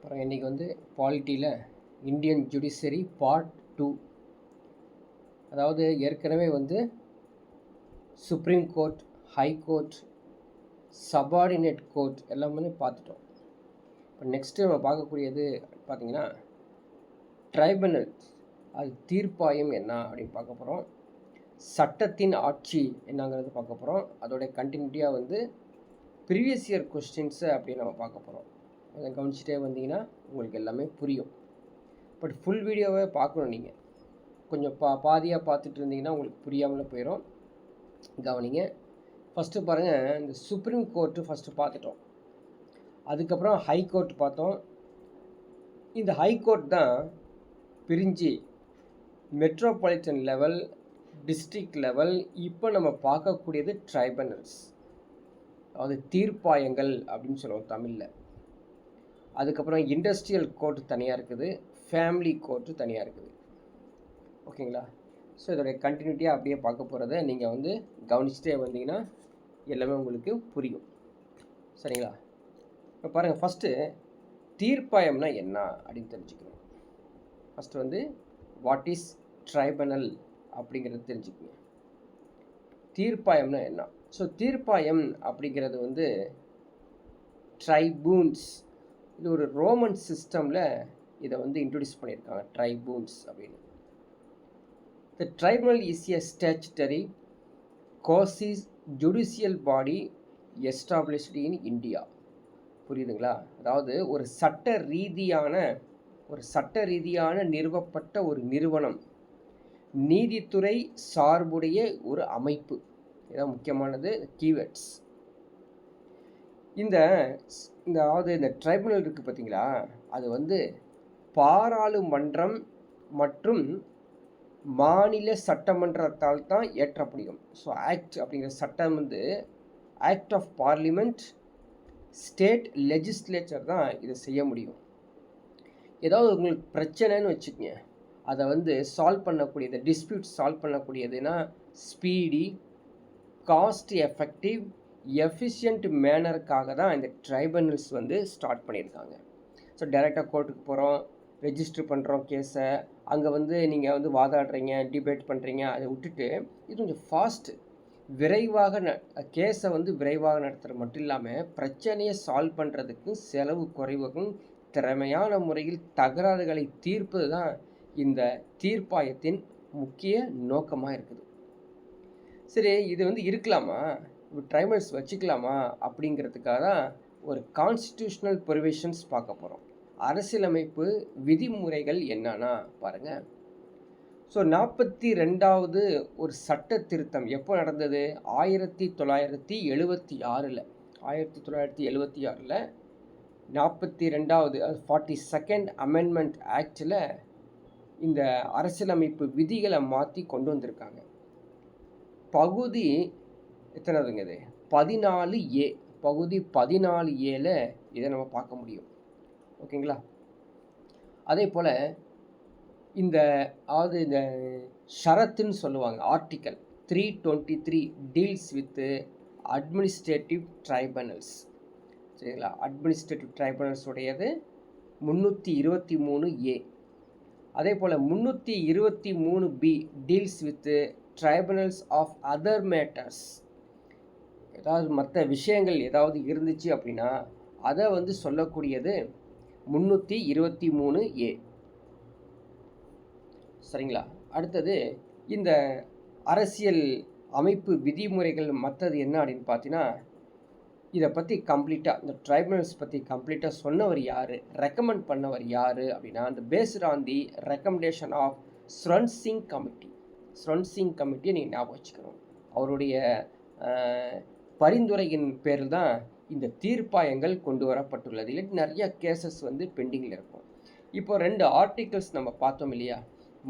அப்புறம் இன்றைக்கி வந்து பாலிட்டியில் இந்தியன் ஜுடிஷரி பார்ட் 2. அதாவது ஏற்கனவே வந்து supreme court, high court, subordinate court எல்லாம் வந்து பார்த்துட்டோம். இப்போ நெக்ஸ்ட்டு நம்ம பார்க்கக்கூடியது பார்த்திங்கன்னா ட்ரைபுனல், அது தீர்ப்பாயம் என்ன அப்படின்னு பார்க்க போகிறோம். சட்டத்தின் ஆட்சி என்னங்கிறது பார்க்க போகிறோம். அதோடைய கண்டினியூட்டியாக வந்து ப்ரீவியஸ் இயர் கொஸ்டின்ஸை அப்படி நம்ம பார்க்க போகிறோம். அதை கவனிச்சிட்டே வந்தீங்கன்னா உங்களுக்கு எல்லாமே புரியும். பட் ஃபுல் வீடியோவை பார்க்கணும். நீங்கள் கொஞ்சம் பாதியாக பார்த்துட்டு இருந்தீங்கன்னா உங்களுக்கு புரியாமல் போயிடும். கவனிங்க. ஃபஸ்ட்டு பாருங்கள், இந்த சுப்ரீம் கோர்ட்டு ஃபஸ்ட்டு பார்த்துட்டோம். அதுக்கப்புறம் ஹை கோர்ட் பார்த்தோம். இந்த ஹை கோர்ட் தான் பிரிஞ்சு மெட்ரோபாலிட்டன் லெவல், டிஸ்ட்ரிக்ட் லெவல், இப்போ நம்ம பார்க்கக்கூடியது ட்ரைபனல்ஸ், அதாவது தீர்ப்பாயங்கள் அப்படின்னு சொல்லுவோம் தமிழில். அதுக்கப்புறம் இண்டஸ்ட்ரியல் கோர்ட் தனியாக இருக்குது, ஃபேமிலி கோர்ட்டு தனியாக இருக்குது. ஓகேங்களா? ஸோ இதோடைய கண்டினியூட்டியாக அப்படியே பார்க்க போகிறத நீங்கள் வந்து கவனிச்சுட்டே வந்தீங்கன்னா எல்லாமே உங்களுக்கு புரியும். சரிங்களா? இப்போ பாருங்கள், ஃபஸ்ட்டு தீர்ப்பாயம்னா என்ன அப்படின்னு தெரிஞ்சுக்கணும். ஃபஸ்ட்டு வந்து வாட் இஸ் ட்ரைபனல் அப்படிங்கிறது தெரிஞ்சுக்கணும். தீர்ப்பாயம்னா என்ன? ஸோ தீர்ப்பாயம் அப்படிங்கிறது வந்து ட்ரைபூன்ஸ், இது ஒரு ரோமன் சிஸ்டமில் இதை வந்து இன்ட்ரடியூஸ் பண்ணியிருக்காங்க, ட்ரைபூன்ஸ் அப்படின்னு. The tribunal is a statutory quasi-judicial body established in India. புரியுதுங்களா? அதாவது ஒரு சட்ட ரீதியான நிறுவப்பட்ட ஒரு நிறுவனம், நீதித்துறை சார்புடைய ஒரு அமைப்பு. இதான் முக்கியமானது, கீவேர்ட்ஸ். அதாவது இந்த ட்ரைபுனல் இருக்குது பார்த்தீங்களா, அது வந்து பாராளுமன்றம் மற்றும் மாநில சட்டமன்றத்தால் தான் ஏற்றப்படும். ஸோ ஆக்ட் அப்படிங்கிற சட்டம் வந்து act of parliament, state legislature தான் இதை செய்ய முடியும். ஏதாவது உங்களுக்கு பிரச்சனைன்னு வச்சுக்கோங்க, அதை வந்து சால்வ் பண்ணக்கூடியது, டிஸ்பியூட் சால்வ் பண்ணக்கூடியதுன்னா ஸ்பீடி, காஸ்ட் எஃபெக்டிவ், எஃபிஷியன்ட் மேனருக்காக தான் இந்த ட்ரைபனல்ஸ் வந்து ஸ்டார்ட் பண்ணியிருக்காங்க. ஸோ டைரெக்டாக கோர்ட்டுக்கு போகிறோம், ரெஜிஸ்டர் பண்ணுறோம் கேஸை, அங்கே வந்து நீங்கள் வந்து வாதாடுறீங்க, டிபேட் பண்ணுறீங்க, அதை விட்டுட்டு இது கொஞ்சம் ஃபாஸ்ட்டு, விரைவாக கேஸை வந்து விரைவாக நடத்துகிறது மட்டும் இல்லாமல் பிரச்சனையை சால்வ் பண்ணுறதுக்கும் செலவு குறைவுக்கும் திறமையான முறையில் தகராறுகளை தீர்ப்பது தான் இந்த தீர்ப்பாயத்தின் முக்கிய நோக்கமாக இருக்குது. சரி, இது வந்து இருக்கலாமா, ட்ரைபல்ஸ் வச்சுக்கலாமா அப்படிங்கிறதுக்காக தான் ஒரு கான்ஸ்டிடியூஷனல் ப்ரொவிஷன்ஸ் பார்க்க போகிறோம். அரசியலமைப்பு விதிமுறைகள் என்னன்னா பாருங்கள். ஸோ 42வது ஒரு சட்ட திருத்தம் எப்போ நடந்தது? 1976. 1976 42வது 42nd அமெண்ட்மெண்ட் ஆக்டில் இந்த அரசியலமைப்பு விதிகளை மாற்றி கொண்டு வந்திருக்காங்க. பகுதி எத்தனாவதுங்க இது? 14A. பகுதி 14Aல இதை நம்ம பார்க்க முடியும். ஓகேங்களா? அதே போல் இந்த ஷரத்துன்னு சொல்லுவாங்க, article 323 deals with administrative tribunals. சரிங்களா? அட்மினிஸ்ட்ரேட்டிவ் ட்ரைபனல்ஸ் உடையது 323A. அதே போல் 323B deals with tribunals of other matters. ஏதாவது மற்ற விஷயங்கள் ஏதாவது இருந்துச்சு அப்படின்னா அதை வந்து சொல்லக்கூடியது 323A. சரிங்களா? அடுத்தது இந்த அரசியல் அமைப்பு விதிமுறைகள் மற்றது என்ன அப்படின்னு பார்த்தீங்கன்னா, இதை பற்றி கம்ப்ளீட்டாக, இந்த ட்ரைபுனல்ஸ் பற்றி கம்ப்ளீட்டாக சொன்னவர் யார், ரெக்கமெண்ட் பண்ணவர் யார் அப்படின்னா, அந்த based on the recommendation of ஸ்ரன்சிங் committee. ஸ்ரன்சிங் கமிட்டியை நீங்கள் ஞாபகம் வச்சுக்கணும். அவருடைய பரிந்துரையின் பேரில் தான் இந்த தீர்ப்பாயங்கள் கொண்டு வரப்பட்டுள்ளது. இல்லாட்டி நிறையா கேசஸ் வந்து பெண்டிங்கில் இருக்கும். இப்போ 2 ஆர்டிகல்ஸ் நம்ம பார்த்தோம் இல்லையா,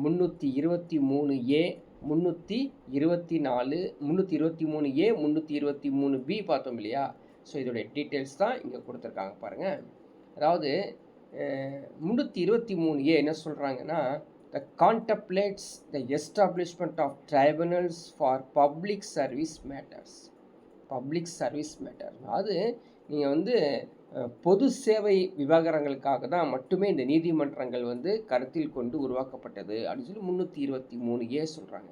323A, 323A, 323B பார்த்தோம் இல்லையா. ஸோ இதோடைய டீட்டெயில்ஸ் தான் இங்கே கொடுத்துருக்காங்க பாருங்கள். அதாவது 323A என்ன சொல்கிறாங்கன்னா, the contemplates the establishment of tribunals for public service matters. Public service matter, அதாவது நீங்கள் வந்து பொது சேவை விவகாரங்களுக்காக தான் மட்டுமே இந்த நீதிமன்றங்கள் வந்து கருத்தில் கொண்டு உருவாக்கப்பட்டது அப்படின்னு சொல்லி 323A சொல்கிறாங்க.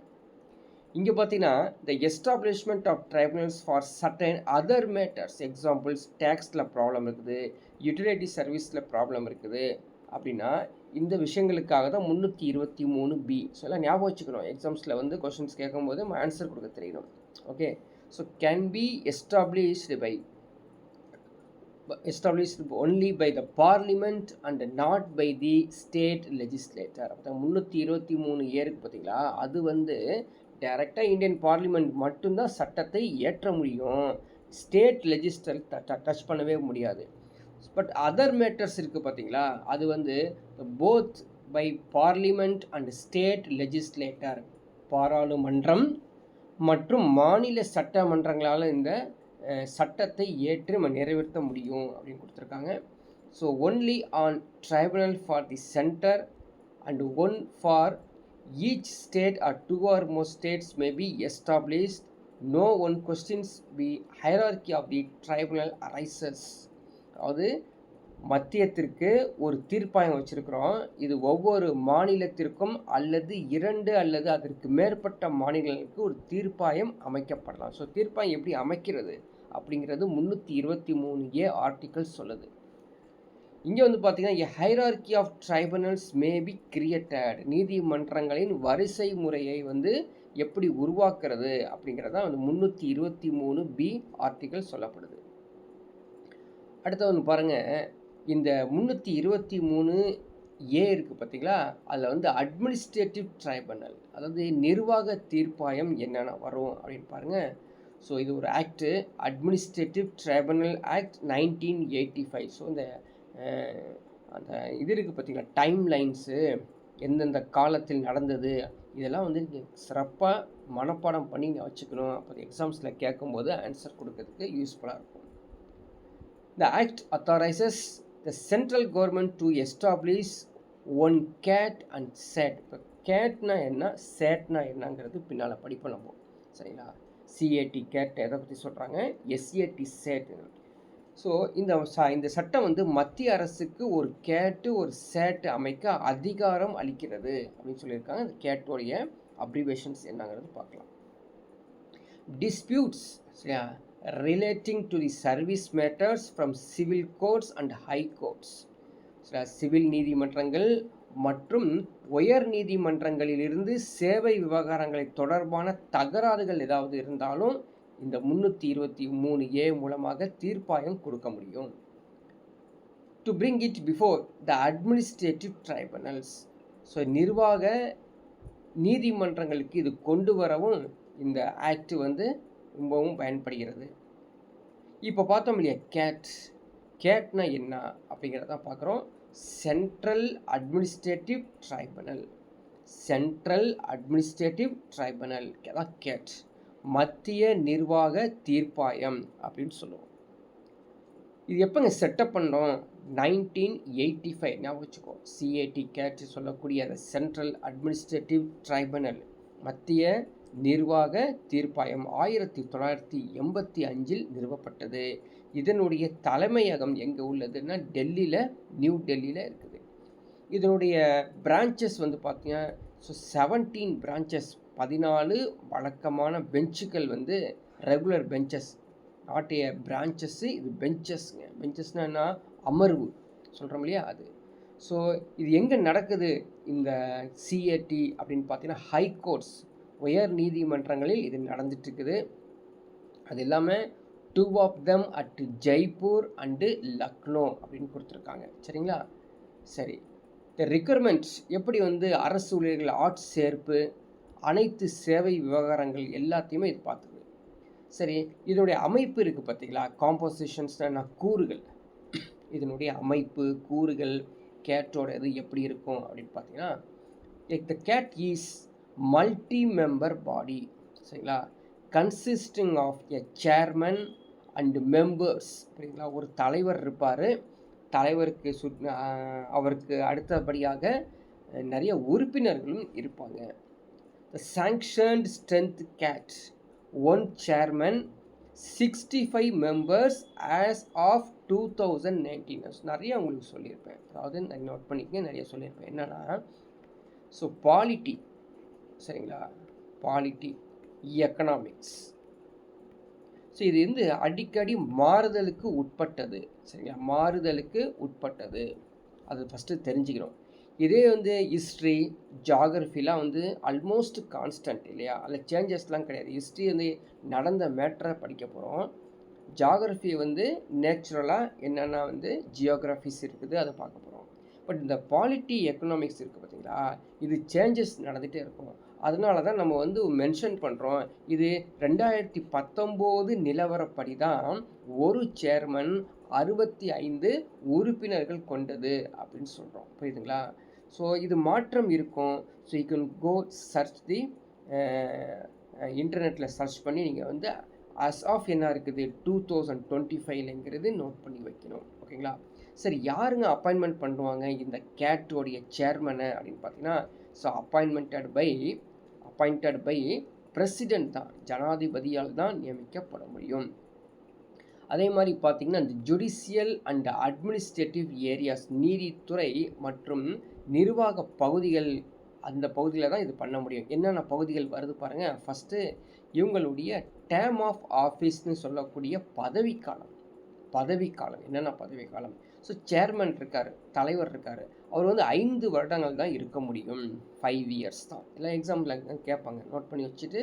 இங்கே பார்த்தீங்கன்னா the establishment of tribunals for certain other matters, examples டேக்ஸில் ப்ராப்ளம் இருக்குது, யூட்டிலிட்டி சர்வீஸில் ப்ராப்ளம் இருக்குது அப்படின்னா இந்த விஷயங்களுக்காக தான் 323B. ஸோ எல்லாம் ஞாபகம் வச்சுக்கணும், எக்ஸாம்ஸில் வந்து கொஷின்ஸ் கேட்கும்போது ஆன்சர் கொடுக்க தெரியணும். Okay, so can be established only by the parliament and not by the state legislator. அப்போ 323 ஏருக்கு பார்த்தீங்களா, அது வந்து டைரெக்டாக இந்தியன் பார்லிமெண்ட் மட்டும்தான் சட்டத்தை ஏற்ற முடியும், ஸ்டேட் லெஜிஸ்லேட்டர் டச் பண்ணவே முடியாது. பட் அதர் மேட்டர்ஸ் இருக்குது பார்த்தீங்களா, அது வந்து both by parliament and state legislator, பாராளுமன்றம் மற்றும் மாநில சட்டமன்றங்களால் இந்த சட்டத்தை ஏற்று நம்ம நிறைவேற்ற முடியும் அப்படின்னு கொடுத்துருக்காங்க. So only one tribunal for the centre and one for each state are 2 or more states may be established. No one questions the hierarchy of the tribunal arises. அதாவது மத்தியத்திற்கு ஒரு தீர்ப்பாயம் வச்சுருக்கிறோம், இது ஒவ்வொரு மாநிலத்திற்கும் அல்லது 2 அல்லது அதற்கு மேற்பட்ட மாநிலங்களுக்கு ஒரு தீர்ப்பாயம் அமைக்கப்படலாம். ஸோ தீர்ப்பாயம் எப்படி அமைக்கிறது அப்படிங்கிறது 323A ஆர்டிக்கல் சொல்லுது. இங்கே வந்து பார்த்தீங்கன்னா hierarchy of tribunals may be created, நீதிமன்றங்களின் வரிசை முறையை வந்து எப்படி உருவாக்குறது அப்படிங்கிறதான் வந்து 323B ஆர்டிக்கல் சொல்லப்படுது. அடுத்த ஒன்று பாருங்கள், இந்த 323A இருக்குது பார்த்தீங்களா, அதில் வந்து அட்மினிஸ்ட்ரேட்டிவ் ட்ரைபுனல், அதாவது நிர்வாக தீர்ப்பாயம் என்னென்ன வரும் அப்படின்னு பாருங்கள். ஸோ இது ஒரு act, administrative tribunal act 1985. So இந்த அந்த இது இருக்குது பார்த்தீங்களா, டைம் லைன்ஸு, எந்தெந்த காலத்தில் நடந்தது, இதெல்லாம் வந்து நீங்கள் சிறப்பாக மனப்பாடம் பண்ணி நீங்கள் வச்சுக்கணும். அப்போ எக்ஸாம்ஸில் கேட்கும்போது ஆன்சர் கொடுக்கறதுக்கு யூஸ்ஃபுல்லாக இருக்கும். The act authorizes the central government to establish one CAT and SAT. இப்போ கேட்னா என்ன, சேட்னா என்னங்கிறது பின்னால் படிப்போம் நம்ம, சரிங்களா. CAT கேட் எதை பற்றி சொல்கிறாங்க, SAT சேட். ஸோ இந்த சட்டம் வந்து மத்திய அரசுக்கு ஒரு கேட்டு ஒரு சேட்டு அமைக்க அதிகாரம் அளிக்கிறது அப்படின்னு சொல்லியிருக்காங்க. இந்த கேட்டோடைய அப்ரிவேஷன்ஸ் என்னங்கிறது பார்க்கலாம். டிஸ்பியூட்ஸ், சரியா, relating to the service matters from civil courts and high courts. Civil நீதிமன்றங்கள் மற்றும் உயர் நீதிமன்றங்களிலிருந்து சேவை விவகாரங்களை தொடர்பான தகராறுகள் ஏதாவது இருந்தாலும் இந்த 323A மூலமாக தீர்ப்பாயம் கொடுக்க முடியும். To bring it before the administrative tribunals. So நிர்வாக நீதிமன்றங்களுக்கு இது கொண்டு வரவும் இந்த ஆக்ட் வந்து ரொம்பவும் பயன்படுகிறது. இப்போ பார்த்தோம் இல்லையா, கேட்னா என்ன அப்படிங்கிறத பார்க்குறோம். Central administrative tribunal, central administrative tribunal தான் கேட், மத்திய நிர்வாக தீர்ப்பாயம் அப்படின்னு சொல்லுவோம். இது எப்போங்க செட்டப் பண்ணோம், 1985 ஞாபகம் வச்சுக்கோ. CAT கேட் சொல்லக்கூடிய அந்த சென்ட்ரல் அட்மினிஸ்ட்ரேட்டிவ் ட்ரைபுனல், மத்திய நிர்வாக தீர்ப்பாயம் 1985 நிறுவப்பட்டது. இதனுடைய தலைமையகம் எங்கே உள்ளதுன்னா டெல்லியில், நியூ டெல்லியில் இருக்குது. இதனுடைய பிரான்ச்சஸ் வந்து பார்த்தீங்கன்னா 17 பிரான்ச்சஸ், 14 வழக்கமான பெஞ்சுகள் வந்து regular benches, not a branches, இது பெஞ்சஸ்ங்க. பெஞ்சஸ்னால் என்ன, அமர்வு சொல்கிறோம் இல்லையா அது. ஸோ இது எங்கே நடக்குது இந்த CAT அப்படின்னு பார்த்தீங்கன்னா ஹை கோர்ட்ஸ், உயர் நீதிமன்றங்களில் இது நடந்துட்டுருக்குது. அது இல்லாமல் 2 of them at Jaipur and Lucknow அப்படின்னு கொடுத்துருக்காங்க, சரிங்களா. சரி, இந்த ரிக்வயர்மெண்ட்ஸ் எப்படி வந்து அரசு ஊழியர்கள் ஆட்சேர்ப்பு, அனைத்து சேவை விவகாரங்கள் எல்லாத்தையுமே இது பார்த்துக்குது. சரி, இதனுடைய அமைப்பு இருக்குது பார்த்தீங்களா, காம்போசிஷன்ஸ்னா கூறுகள், இதனுடைய அமைப்பு கூறுகள் கேட்டோட இது எப்படி இருக்கும் அப்படின்னு பார்த்தீங்கன்னா, the CAT is multi member body, சரிங்களா, consisting of a chairman and members, சரிங்களா. ஒரு தலைவர் இருப்பார், தலைவருக்கு அவருக்கு அடுத்தபடியாக நிறைய உறுப்பினர்களும் இருப்பாங்க. The sanctioned strength CAT, one chairman 65 members as of 2019. நிறைய உங்களுக்கு சொல்லியிருப்பேன், அதாவது நான் நோட் பண்ணிக்க நிறைய சொல்லியிருப்பேன். என்னன்னா, ஸோ பாலிட்டி, சரிங்களா, பாலிட்டி, எக்கனாமிக்ஸ், ஸோ இது வந்து அடிக்கடி மாறுதலுக்கு உட்பட்டது, சரிங்களா, மாறுதலுக்கு உட்பட்டது. அது ஃபஸ்ட்டு தெரிஞ்சுக்கிறோம். இதே வந்து ஹிஸ்ட்ரி, ஜாகிரஃபிலாம் வந்து ஆல்மோஸ்ட் கான்ஸ்டன்ட் இல்லையா, அதில் சேஞ்சஸ்லாம் கிடையாது. ஹிஸ்ட்ரி வந்து நடந்த மேட்டரை படிக்க போகிறோம். ஜாகிரஃபி வந்து நேச்சுரலாக என்னென்னா வந்து ஜியோகிராஃபிஸ் இருக்குது, அதை பார்க்க போகிறோம். பட் இந்த பாலிட்டி எக்கனாமிக்ஸ் இருக்குது பார்த்தீங்களா, இது சேஞ்சஸ் நடந்துகிட்டே இருக்கும். அதனால தான் நம்ம வந்து மென்ஷன் பண்ணுறோம். இது 2019 நிலவரப்படி தான் ஒரு சேர்மன் 65 உறுப்பினர்கள் கொண்டது அப்படின்னு சொல்கிறோம். புரியுதுங்களா? ஸோ இது மாற்றம் இருக்கும். So you can go search the இன்டர்நெட்டில் சர்ச் பண்ணி நீங்கள் வந்து அஸ் ஆஃப் என்ன இருக்குது 2025ங்கிறது நோட் பண்ணி வைக்கணும். ஓகேங்களா? சரி, யாருங்க அப்பாயின்மெண்ட் பண்ணுவாங்க இந்த கேட்டோடைய சேர்மனை அப்படின்னு பார்த்தீங்கன்னா, ஸோ அப்பாயிண்டட் பை பிரசிடென்ட் தான், ஜனாதிபதியால் தான் நியமிக்கப்பட முடியும். அதே மாதிரி பார்த்தீங்கன்னா, இந்த ஜுடிஷியல் அண்ட் அட்மினிஸ்ட்ரேட்டிவ் ஏரியாஸ், நீதித்துறை மற்றும் நிர்வாக பகுதிகள், அந்த பகுதியில் தான் இது பண்ண முடியும். என்னென்ன பகுதிகள் வருது பாருங்கள். ஃபஸ்ட்டு இவங்களுடைய டேர்ம் ஆஃப் ஆஃபீஸ்னு சொல்லக்கூடிய பதவிக்காலம். என்னென்ன பதவிக்காலம்? ஸோ சேர்மன் இருக்கார், தலைவர் இருக்கார், அவர் வந்து 5 வருடங்கள் தான் இருக்க முடியும். 5 இயர்ஸ் தான். எல்லாம் எக்ஸாம்பிள் கேட்பாங்க, நோட் பண்ணி வச்சுட்டு,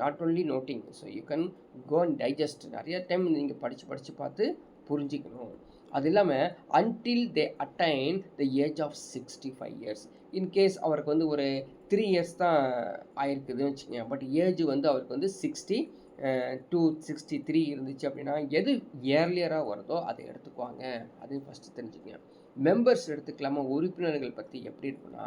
not only noting, so you can go and digest. நிறைய டைம் நீங்கள் படித்து பார்த்து புரிஞ்சிக்கணும். அது இல்லாமல் until they attain the age of 65 years. In case அவருக்கு வந்து ஒரு 3 இயர்ஸ் தான் ஆயிருக்குதுன்னு வச்சுக்கோங்க, பட் ஏஜ் வந்து அவருக்கு வந்து 60 to 63 இருந்துச்சு அப்படின்னா, எது ஏர்லியராக வருதோ அதை எடுத்துக்குவாங்க. அது ஃபஸ்ட்டு தெரிஞ்சுக்கங்க. மெம்பர்ஸ் எடுத்துக்கலாமா? உறுப்பினர்கள் பற்றி எப்படி இருக்குன்னா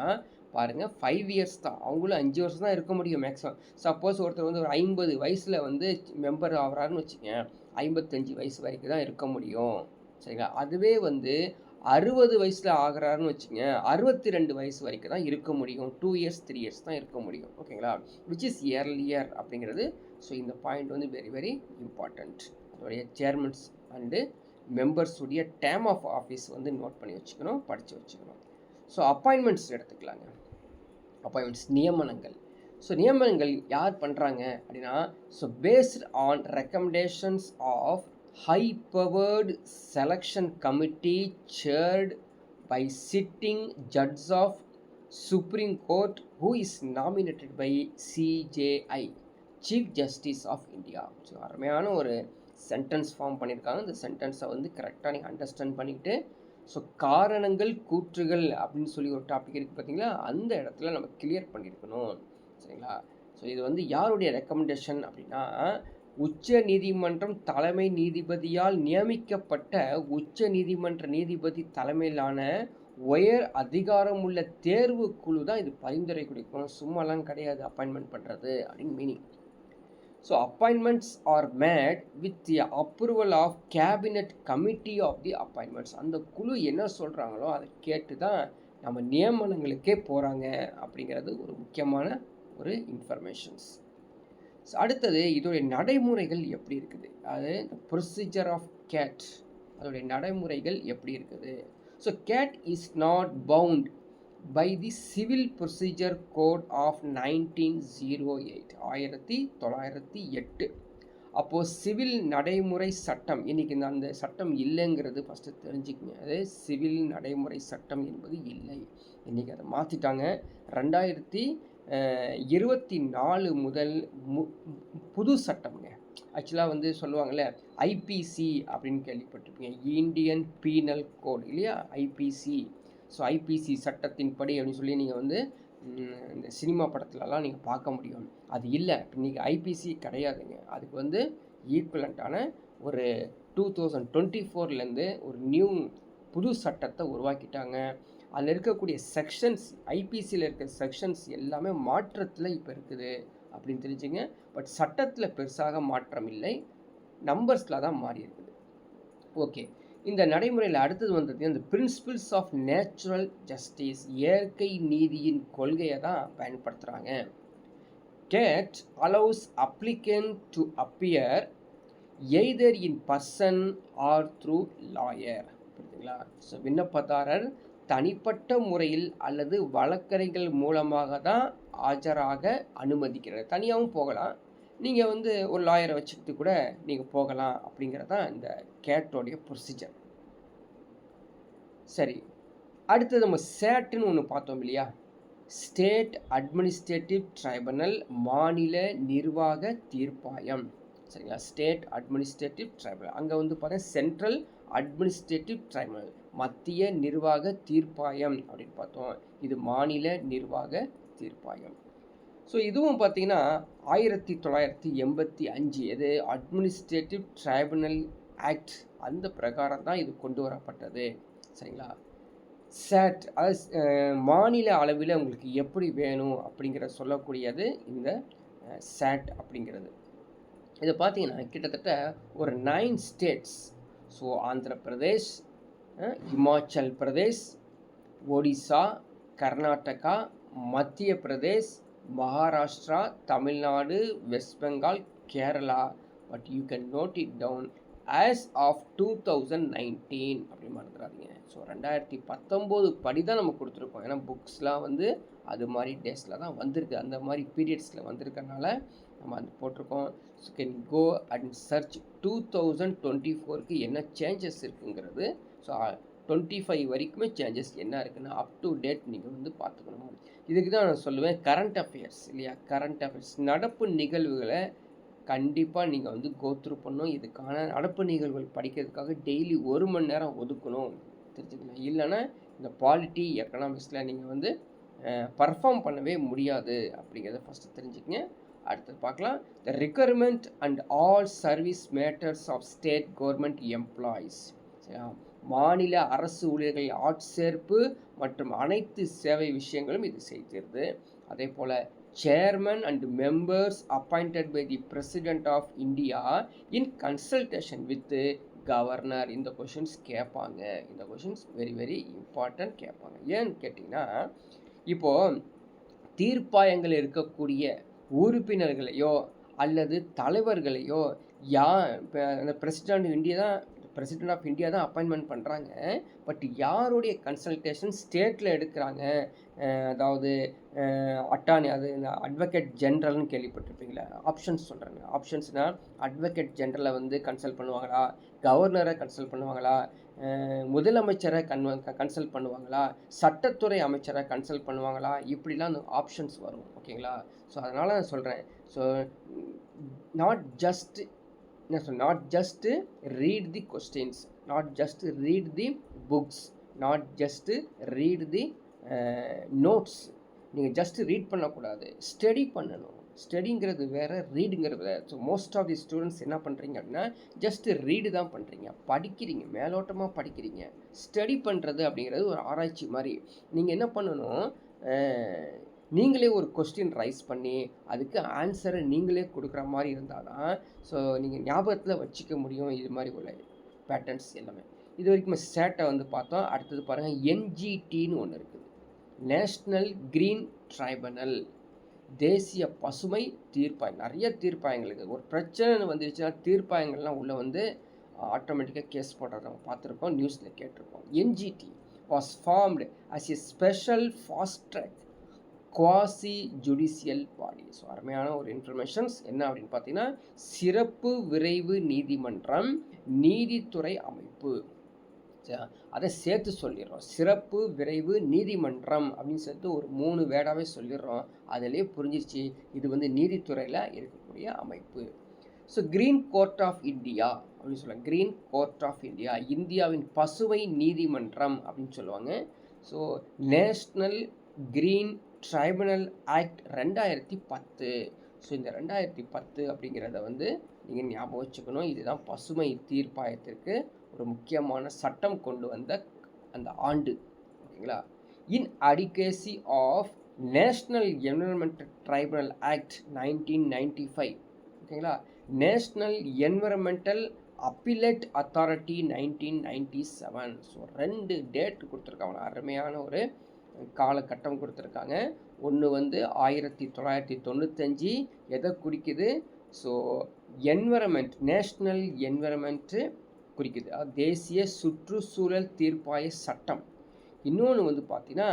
பாருங்கள், 5 இயர்ஸ் தான், அவங்களும் 5 வருஷம் தான் இருக்க முடியும் மேக்ஸிமம். சப்போஸ் ஒருத்தர் வந்து ஒரு 50 வயசில் வந்து மெம்பர் ஆகிறாருன்னு வச்சுக்கோங்க, 55 வயசு வரைக்கும் தான் இருக்க முடியும். சரிங்களா? அதுவே வந்து 60 வயசில் ஆகிறாருன்னு வச்சுங்க, 62 வயசு வரைக்கும் தான் இருக்க முடியும். 2 இயர்ஸ் 3 இயர்ஸ் தான் இருக்க முடியும். ஓகேங்களா? விச் இஸ் இயர்லியர் அப்படிங்கிறது. ஸோ இந்த பாயிண்ட் வந்து வெரி வெரி இம்பார்ட்டண்ட். அதோடைய சேர்மன்ஸ் அண்டு மெம்பர்ஸுடைய டேர்ம் ஆஃப் ஆஃபீஸ் வந்து நோட் பண்ணி வச்சுக்கணும், படித்து வச்சுக்கணும். ஸோ அப்பாயின்மெண்ட்ஸ் எடுத்துக்கலாங்க. அப்பாயின்மெண்ட்ஸ், நியமனங்கள். ஸோ நியமனங்கள் யார் பண்ணுறாங்க அப்படின்னா, so based on recommendations of high-powered selection committee chaired by sitting judge of Supreme Court who is nominated by CJI, Chief Justice of India. So அருமையான ஒரு சென்டென்ஸ் ஃபார்ம் பண்ணியிருக்காங்க. இந்த சென்டென்ஸை வந்து கரெக்டாக நீங்கள் அண்டர்ஸ்டாண்ட் பண்ணிக்கிட்டு, ஸோ காரணங்கள் கூற்றுகள் அப்படின்னு சொல்லி ஒரு டாபிக் இருக்குது பார்த்தீங்களா, அந்த இடத்துல நம்ம கிளியர் பண்ணியிருக்கணும். சரிங்களா? ஸோ இது வந்து யாருடைய ரெக்கமெண்டேஷன் அப்படின்னா, உச்ச நீதிமன்றம் தலைமை நீதிபதியால் நியமிக்கப்பட்ட உச்ச நீதிமன்ற நீதிபதி தலைமையிலான உயர் அதிகாரமுள்ள தேர்வு குழு தான் இது பரிந்துரை கொடுக்கும். சும்மாலாம் கிடையாது அப்பாயின்மெண்ட் பண்ணுறது அப்படின்னு meaning. So appointments are made with the approval of cabinet committee of the appointments. அந்த குழு என்ன சொல்கிறாங்களோ அதை கேட்டு தான் நம்ம நியமனங்களுக்கே போகிறாங்க அப்படிங்கிறது ஒரு முக்கியமான ஒரு இன்ஃபர்மேஷன்ஸ். அடுத்தது இதோடைய நடைமுறைகள் எப்படி இருக்குது, அது ப்ரொசீஜர் ஆஃப் கேட், அதோடைய நடைமுறைகள் எப்படி இருக்குது. So CAT is not bound by the civil procedure code of 1908, 1908. அப்போது சிவில் நடைமுறை சட்டம், இன்றைக்கி அந்த சட்டம் இல்லைங்கிறது ஃபஸ்ட்டு தெரிஞ்சுக்கங்க. அது சிவில் நடைமுறை சட்டம் என்பது இல்லை, இன்றைக்கி அதை மாற்றிட்டாங்க. 2024 முதல் புது சட்டம்ங்க. ஆக்சுவலாக வந்து சொல்லுவாங்கள்ல ஐபிசி அப்படின்னு கேள்விப்பட்டிருப்பீங்க, இந்தியன் பீனல் கோட் இல்லையா, ஐபிசி. ஸோ ஐபிசி சட்டத்தின்படி அப்படின்னு சொல்லி நீங்கள் வந்து இந்த சினிமா படத்துலலாம் நீங்கள் பார்க்க முடியும். அது இல்லை, இன்றைக்கி ஐபிசி கிடையாதுங்க. அதுக்கு வந்து ஈக்குவலண்ட்டான ஒரு 2024லேருந்து ஒரு புது சட்டத்தை உருவாக்கிட்டாங்க. அதில் இருக்கக்கூடிய செக்ஷன்ஸ், ஐபிசியில் இருக்கிற செக்ஷன்ஸ் எல்லாமே மாற்றத்தில் இப்போ இருக்குது அப்படின்னு தெரிஞ்சுங்க. பட் சட்டத்தில் பெருசாக மாற்றம் இல்லை, நம்பர்ஸில் தான் மாறி இருக்குது. ஓகே, இந்த நடைமுறையில் அடுத்தது வந்தது இந்த பிரின்சிபிள்ஸ் ஆஃப் நேச்சுரல் ஜஸ்டிஸ், இயற்கை நீதியின் கொள்கையை தான் பயன்படுத்துகிறாங்க. CAT allows applicant to appear either in person or through lawyer. புரியுதுங்களா? ஸோ விண்ணப்பதாரர் தனிப்பட்ட முறையில் அல்லது வழக்கறிஞர்கள் மூலமாக தான் ஆஜராக அனுமதிக்கிறது. தனியாகவும் போகலாம், நீங்கள் வந்து ஒரு லாயரை வச்சுக்கிட்டு கூட நீங்கள் போகலாம் அப்படிங்கிறது தான் இந்த கேட்டோடைய ப்ரொசீஜர். சரி, அடுத்தது நம்ம சேட்டுன்னு ஒன்று பார்த்தோம் இல்லையா? ஸ்டேட் அட்மினிஸ்ட்ரேட்டிவ் ட்ரைபுனல், மாநில நிர்வாக தீர்ப்பாயம். சரிங்களா? ஸ்டேட் அட்மினிஸ்ட்ரேட்டிவ் ட்ரைபுனல், அங்கே வந்து பார்த்தீங்கன்னா சென்ட்ரல் அட்மினிஸ்ட்ரேட்டிவ் ட்ரைபுனல், மத்திய நிர்வாக தீர்ப்பாயம் அப்படின்னு பார்த்தோம். இது மாநில நிர்வாக தீர்ப்பாயம். ஸோ இதுவும் பார்த்தீங்கன்னா 1985 எது அட்மினிஸ்ட்ரேட்டிவ் ட்ரைபுனல் ஆக்ட் அந்த பிரகாரம் தான் இது கொண்டு வரப்பட்டது. சரிங்களா? சேட் அதாவது மாநில அளவில் உங்களுக்கு எப்படி வேணும் அப்படிங்கிற சொல்லக்கூடியது இந்த சேட் அப்படிங்கிறது. இதை பார்த்தீங்கன்னா கிட்டத்தட்ட ஒரு 9 states. So Andhra Pradesh, Himachal Pradesh, Odisha, Karnataka, Madhya Pradesh, Maharashtra, Tamil Nadu, west Bengal, Kerala. But you can note it down as of 2019 அப்படின்னு மறந்துடாதீங்க. ஸோ 2019 படி தான் நம்ம கொடுத்துருக்கோம். ஏன்னா புக்ஸ்லாம் வந்து அது மாதிரி டேஸில் தான் வந்திருக்கு, அந்த மாதிரி பீரியட்ஸில் வந்திருக்கனால நம்ம அது போட்டிருக்கோம். So can go and search 2024க்கு என்ன சேஞ்சஸ் இருக்குங்கிறது. ஸோ 25 வரைக்குமே சேஞ்சஸ் என்ன இருக்குன்னா அப் டு டேட் நீங்கள் வந்து பார்த்துக்கணும். இதுக்கு தான் நான் சொல்லுவேன் கரண்ட் அஃபேர்ஸ் இல்லையா? கரண்ட் அஃபேர்ஸ் நடப்பு நிகழ்வுகளை கண்டிப்பாக நீங்கள் வந்து கோத்ரூ பண்ணணும். இதுக்கான நடப்பு நிகழ்வுகள் படிக்கிறதுக்காக டெய்லி 1 மணி நேரம் ஒதுக்கணும், தெரிஞ்சுக்கலாம். இல்லைன்னா இந்த பாலிட்டி எக்கனாமிக்ஸில் நீங்கள் வந்து பர்ஃபார்ம் பண்ணவே முடியாது அப்படிங்கிறத ஃபஸ்ட்டு தெரிஞ்சுக்கங்க. அடுத்தது பார்க்கலாம். The requirement and all service matters of state government employees. மாநில அரசு ஊழியர்கள் ஆட்சேர்ப்பு மற்றும் அனைத்து சேவை விஷயங்களும் இது செய்கிறது. அதே போல் chairman and members appointed by the president of India in consultation with the governor. இந்த கொஷின்ஸ் கேட்பாங்க. இந்த கொஷின்ஸ் வெரி வெரி இம்பார்ட்டன்ட் கேட்பாங்க. ஏன்னு கேட்டிங்கன்னா இப்போது தீர்ப்பாயங்கள் இருக்கக்கூடிய உறுப்பினர்களையோ அல்லது தலைவர்களையோ அந்த பிரசிடென்ட் ஆஃப் இந்தியா தான் அப்பாயின்மெண்ட் பண்ணுறாங்க. பட் யாருடைய கன்சல்டேஷன் ஸ்டேட்டில் எடுக்கிறாங்க? அதாவது அட்டார்னி, அது அட்வொகேட் ஜென்ரல்னு கேள்விப்பட்டிருப்பீங்களா? ஆப்ஷன்ஸ் சொல்கிறாங்க. ஆப்ஷன்ஸ்னால் அட்வொகேட் ஜென்ரலை வந்து கன்சல்ட் பண்ணுவாங்களா, கவர்னரை கன்சல்ட் பண்ணுவாங்களா, முதலமைச்சரை கன்சல்ட் பண்ணுவாங்களா, சட்டத்துறை அமைச்சரை கன்சல்ட் பண்ணுவாங்களா, இப்படிலாம் அந்த ஆப்ஷன்ஸ் வரும். ஓகேங்களா? ஸோ அதனால் நான் சொல்கிறேன். So not just read the questions, not just read the books, not just read the notes. நீங்கள் ஜஸ்ட் ரீட் பண்ணக்கூடாது, ஸ்டடி பண்ணணும். ஸ்டடிங்கிறது வேறு, ரீடுங்கிறது வேறு. So most of the students என்ன பண்ணுறீங்க அப்படின்னா ஜஸ்ட்டு ரீடு தான் பண்ணுறீங்க, படிக்கிறீங்க, மேலோட்டமாக படிக்கிறீங்க. ஸ்டடி பண்ணுறது அப்படிங்கிறது ஒரு ஆராய்ச்சி மாதிரி. நீங்கள் என்ன பண்ணணும், நீங்களே ஒரு கொஸ்டின் ரைஸ் பண்ணி அதுக்கு ஆன்சரை நீங்களே கொடுக்குற மாதிரி இருந்தால் தான் ஸோ நீங்கள் ஞாபகத்தில் வச்சுக்க முடியும். இது மாதிரி உள்ள பேட்டர்ன்ஸ் எல்லாமே இது வரைக்கும் சேட்டை வந்து பார்த்தோம். அடுத்தது பாருங்கள், என்ஜிடின்னு ஒன்று இருக்குது, நேஷ்னல் க்ரீன் ட்ரைபுனல், தேசிய பசுமை தீர்ப்பாயம். நிறைய தீர்ப்பாயங்களுக்கு ஒரு பிரச்சனை வந்துருச்சுன்னா தீர்ப்பாயங்கள்லாம் உள்ளே வந்து ஆட்டோமேட்டிக்காக கேஸ் போடுறத நம்ம பார்த்துருக்கோம், நியூஸில் கேட்டிருக்கோம். NGT was formed as a special fast track quasi judicial body. So அருமையான ஒரு இன்ஃபர்மேஷன்ஸ் என்ன அப்படின்னு பார்த்தீங்கன்னா சிறப்பு விரைவு நீதிமன்றம், நீதித்துறை அமைப்பு. அதை சேர்த்து சொல்லிடுறோம், சிறப்பு விரைவு நீதிமன்றம் அப்படின்னு சேர்த்து ஒரு 3 வேர்டாகவே சொல்லிடுறோம். அதிலே புரிஞ்சிருச்சு இது வந்து நீதித்துறையில் இருக்கக்கூடிய அமைப்பு. So green court of India அப்படின்னு சொல்லுவாங்க. கிரீன் கோர்ட் ஆஃப் இந்தியா இந்தியாவின் பசுமை நீதிமன்றம் அப்படின்னு சொல்லுவாங்க. So national green tribunal act 2010. So இந்த 2010 அப்படிங்கிறத வந்து நீங்கள் ஞாபகம் வச்சுக்கணும். இதுதான் பசுமை தீர்ப்பாயத்திற்கு ஒரு முக்கியமான சட்டம் கொண்டு வந்த அந்த ஆண்டு. ஓகேங்களா? Inadequacy of national environmental tribunal act 1995. ஓகேங்களா? National environmental appellate authority 1997. So 2 date கொடுத்துருக்காங்க. அருமையான ஒரு காலகட்டம் கொடுத்துருக்காங்க. ஒன்று வந்து 1995 எதை குறிக்குது? ஸோ என்வரன்மெண்ட், நேஷ்னல் என்வரன்மெண்ட்டு குறிக்குது, தேசிய சுற்றுச்சூழல் தீர்ப்பாய சட்டம். இன்னொன்று வந்து பார்த்தீங்கன்னா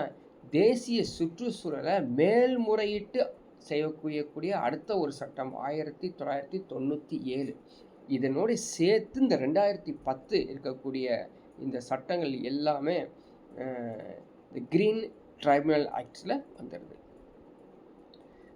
தேசிய சுற்றுச்சூழலை மேல்முறையீட்டு செய்யக்கூடிய அடுத்த ஒரு சட்டம் 1997. இதனோடு சேர்த்து இந்த 2010 இருக்கக்கூடிய இந்த சட்டங்கள் எல்லாமே இந்த கிரீன் ட்ரைபுனல் ஆக்ட்ஸில் வந்துடுது.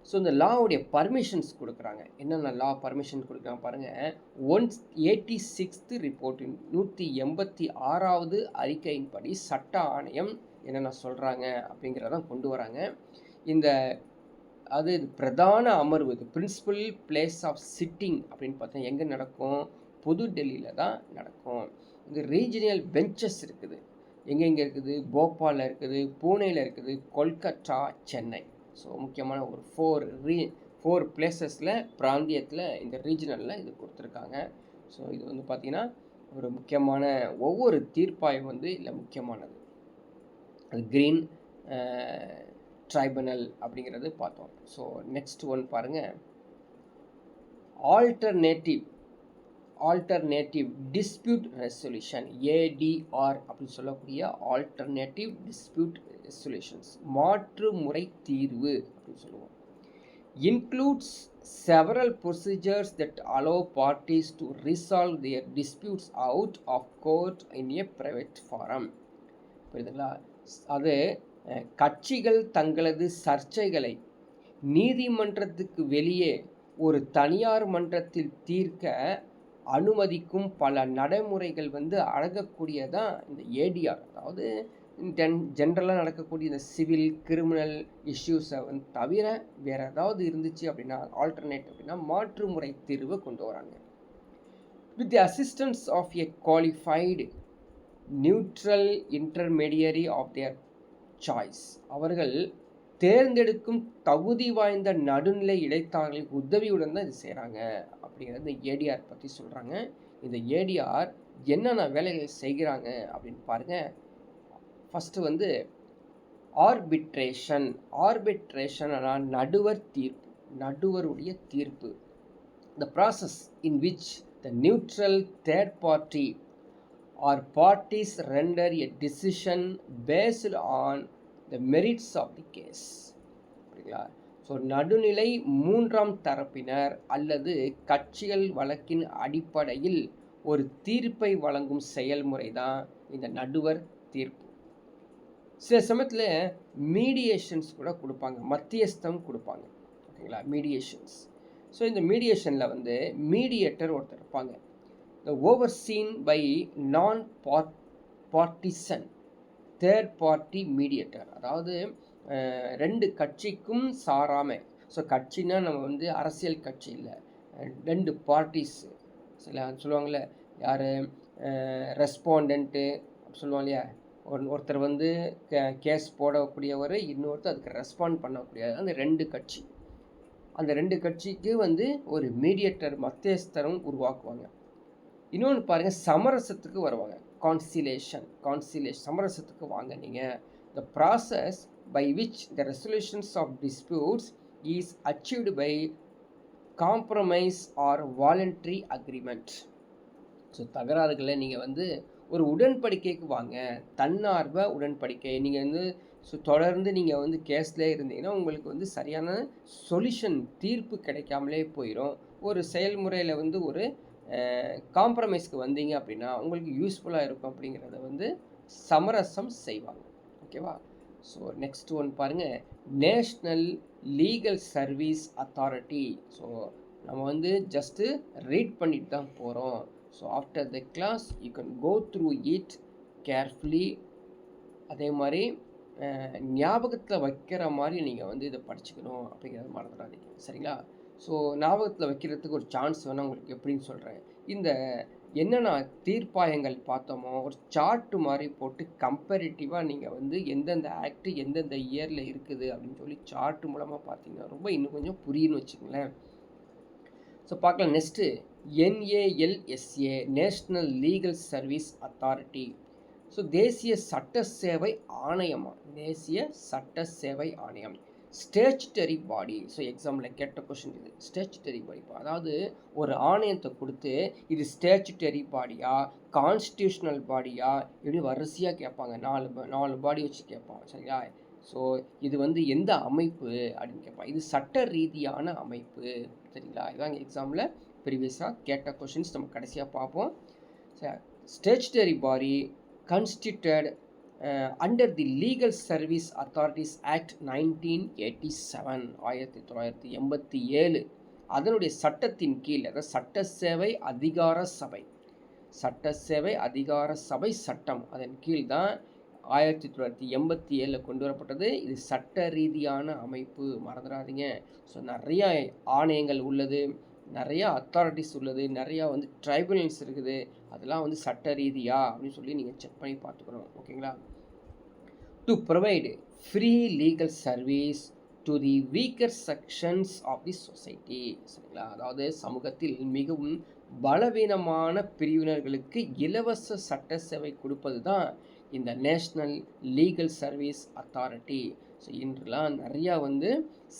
ஸோ இந்த லாவுடைய பர்மிஷன்ஸ் கொடுக்குறாங்க. என்னென்ன லா பர்மிஷன் கொடுக்குறாங்க பாருங்கள். 186th ரிப்போர்ட்டின் 186வது அறிக்கையின்படி சட்ட ஆணையம் என்னென்ன சொல்கிறாங்க அப்படிங்கிறதான் கொண்டு வராங்க. இந்த அது பிரதான அமர்வு, இது பிரின்சிபல் பிளேஸ் ஆஃப் சிட்டிங் அப்படின்னு பார்த்தா எங்கே நடக்கும்? புது டெல்லியில் தான் நடக்கும். இந்த ரீஜினல் பெஞ்சஸ் இருக்குது. எங்கெங்கே இருக்குது? போபாலில் இருக்குது, பூனேயில் இருக்குது, கொல்கத்தா, சென்னை. ஸோ முக்கியமான ஒரு 4 பிளேசஸில், பிராந்தியத்தில் இந்த ரீஜனலில் இது கொடுத்துருக்காங்க. ஸோ இது வந்து பார்த்திங்கன்னா ஒரு முக்கியமான ஒவ்வொரு தீர்ப்பாயம் வந்து இல்லை முக்கியமானது. அது கிரீன் ட்ரைபுனல் அப்படிங்கிறது பார்த்தோம். ஸோ நெக்ஸ்ட் ஒன் பாருங்கள். ஆல்டர்னேட்டிவ் டிஸ்பியூட் ரெசல்யூஷன், ADR அப்படின்னு சொல்லக்கூடிய ஆல்டர்னேட்டிவ் டிஸ்பியூட் ரெசல்யூஷன்ஸ், மாற்று முறை தீர்வு அப்படின்னு சொல்லுவோம். Includes several procedures that allow parties to resolve their disputes out of court in a private forum. புரியுதுங்களா? அது கட்சிகள் தங்களது சர்ச்சைகளை நீதிமன்றத்துக்கு வெளியே ஒரு தனியார் மன்றத்தில் தீர்க்க அனுமதிக்கும் பல நடைமுறைகள் வந்து அடங்கக்கூடியதான் இந்த ADR. அதாவது ஜென்ரலாக நடக்கக்கூடிய இந்த சிவில் கிரிமினல் இஷ்யூஸை வந்து தவிர வேறு ஏதாவது இருந்துச்சு அப்படின்னா ஆல்டர்னேட் அப்படின்னா மாற்று முறை தீர்வு கொண்டு வராங்க. With the assistance of a qualified neutral intermediary of their choice, அவர்கள் தேர்ந்தெடுக்கும் தகுதி வாய்ந்த நடுநிலை இடைத்தாளர்களின் உதவியுடன் தான் இது செய்கிறாங்க அப்படிங்கிறது இந்த ADR பற்றி சொல்கிறாங்க. இந்த ADR என்னென்ன வேலைகள் செய்கிறாங்க அப்படின்னு பாருங்கள். ஃபஸ்ட்டு வந்து ஆர்பிட்ரேஷன் நடுவர் தீர்ப்பு, நடுவருடைய தீர்ப்பு. The process in which the neutral third party or parties render a decision based on the merits of the case. சரிங்களா? ஸோ நடுநிலை மூன்றாம் தரப்பினர் அல்லது கட்சிகள் வழக்கின் அடிப்படையில் ஒரு தீர்ப்பை வழங்கும் செயல்முறை தான் இந்த நடுவர் தீர்ப்பு. சில சமயத்தில் மீடியேஷன்ஸ் கூட கொடுப்பாங்க, மத்தியஸ்தம் கொடுப்பாங்க. ஓகேங்களா? மீடியேஷன்ஸ். ஸோ இந்த மீடியேஷனில் வந்து மீடியேட்டர் ஒருத்தர் இருப்பாங்க. த ஓவர்சீன் பை நான் பார்ட்டிசன் தேர்ட் பார்ட்டி மீடியேட்டர். அதாவது ரெண்டு கட்சிக்கும் சாராமல், ஸோ கட்சின்னா நம்ம வந்து அரசியல் கட்சி இல்லை, ரெண்டு பார்ட்டிஸ் சில சொல்லுவாங்கள்ல, யார் ரெஸ்பாண்டண்ட்டு சொல்லுவாங்க இல்லையா, ஒருத்தர் வந்து கேஸ் போடக்கூடியவர், இன்னொருத்தர் அதுக்கு ரெஸ்பாண்ட் பண்ணக்கூடியது, அந்த ரெண்டு கட்சி. அந்த ரெண்டு கட்சிக்கு வந்து ஒரு மீடியேட்டர் மத்தியஸ்தரம் உருவாக்குவாங்க. இன்னொன்று பாருங்கள், சமரசத்துக்கு வருவாங்க, கான்சிலேஷன் சமரசத்துக்கு வாங்க நீங்கள். The process by which the resolutions of disputes is achieved by compromise or voluntary agreement. So தகராறுகளை நீங்கள் வந்து ஒரு உடன்படிக்கைக்கு வாங்க, தன்னார்வ உடன்படிக்கை. நீங்கள் வந்து தொடர்ந்து நீங்கள் வந்து கேஸ்லேயே இருந்தீங்கன்னா உங்களுக்கு வந்து சரியான சொல்யூஷன், தீர்ப்பு கிடைக்காமலே போயிடும். ஒரு செயல்முறையில் வந்து ஒரு காம்ப்ரமைஸ்க்கு வந்தீங்க அப்படின்னா உங்களுக்கு யூஸ்ஃபுல்லாக இருக்கும் அப்படிங்கிறத வந்து சமரசம் செய்வாங்க. ஓகேவா? ஸோ நெக்ஸ்ட் ஒன் பாருங்கள், national legal service authority. So நம்ம வந்து ஜஸ்ட்டு ரீட் பண்ணிட்டு தான் போகிறோம். So after the class you can go through it carefully. அதே மாதிரி ஞாபகத்தில் வைக்கிற மாதிரி நீங்கள் வந்து இதை படிச்சுக்கணும் அப்படிங்கிறத மறந்துடாதீங்க. சரிங்களா? ஸோ ஞாபகத்தில் வைக்கிறதுக்கு ஒரு சான்ஸ் வேணால் உங்களுக்கு எப்படின்னு சொல்கிறேன். இந்த என்னென்ன தீர்ப்பாயங்கள் பார்த்தோமோ ஒரு சார்ட்டு மாதிரி போட்டு கம்பேரிட்டிவாக நீங்கள் வந்து எந்தெந்த ஆக்ட் எந்தெந்த இயரில் இருக்குது அப்படின்னு சொல்லி சார்ட்டு மூலமாக பார்த்தீங்கன்னா ரொம்ப இன்னும் கொஞ்சம் புரியுன்னு வச்சுங்களேன். ஸோ பார்க்கலாம். Next NALSA, national legal service authority. So தேசிய சட்ட சேவை ஆணையமா, தேசிய சட்ட சேவை ஆணையம். ஸ்டேச்சுட்டரி பாடி. ஸோ எக்ஸாமில் கேட்ட கொஷின் இது ஸ்டேச்சுட்டரி பாடி. அதாவது ஒரு ஆணையத்தை கொடுத்து இது ஸ்டேச்சுட்டரி பாடியா கான்ஸ்டியூஷனல் பாடியா இப்படி வரிசையாக கேட்பாங்க. நாலு பாடி வச்சு கேட்பாங்க சரிங்களா. ஸோ இது வந்து எந்த அமைப்பு அப்படின்னு கேட்பாங்க. இது சட்ட ரீதியான அமைப்பு சரிங்களா. இதாங்க எக்ஸாமில் ப்ரீவியஸாக கேட்ட கொஷின்ஸ். நம்ம கடைசியாக பார்ப்போம். ஸ்டேச்சுட்டரி பாடி constituted under the Legal Service Authorities Act 1987 1987 அதனுடைய சட்டத்தின் கீழ், அதாவது சட்டசேவை அதிகார சபை சட்டம் அதன் கீழ் தான் 1987 கொண்டு வரப்பட்டது. இது சட்ட ரீதியான அமைப்பு, மறந்துடாதீங்க. ஸோ நிறைய ஆணையங்கள் உள்ளது, நிறையா அத்தாரிட்டிஸ் உள்ளது, நிறையா வந்து ட்ரைபுனல்ஸ் இருக்குது. அதெல்லாம் வந்து சட்ட ரீதியா அப்படின்னு சொல்லி நீங்கள் செக் பண்ணி பார்த்துக்கணும். ஓகேங்களா. To provide free legal service to the weaker sections of the society சரிங்களா. அதாவது சமூகத்தில் மிகவும் பலவீனமான பிரிவினர்களுக்கு இலவச சட்ட சேவை கொடுப்பது தான் இந்த national legal service authority. So இன்றுலாம் நிறையா வந்து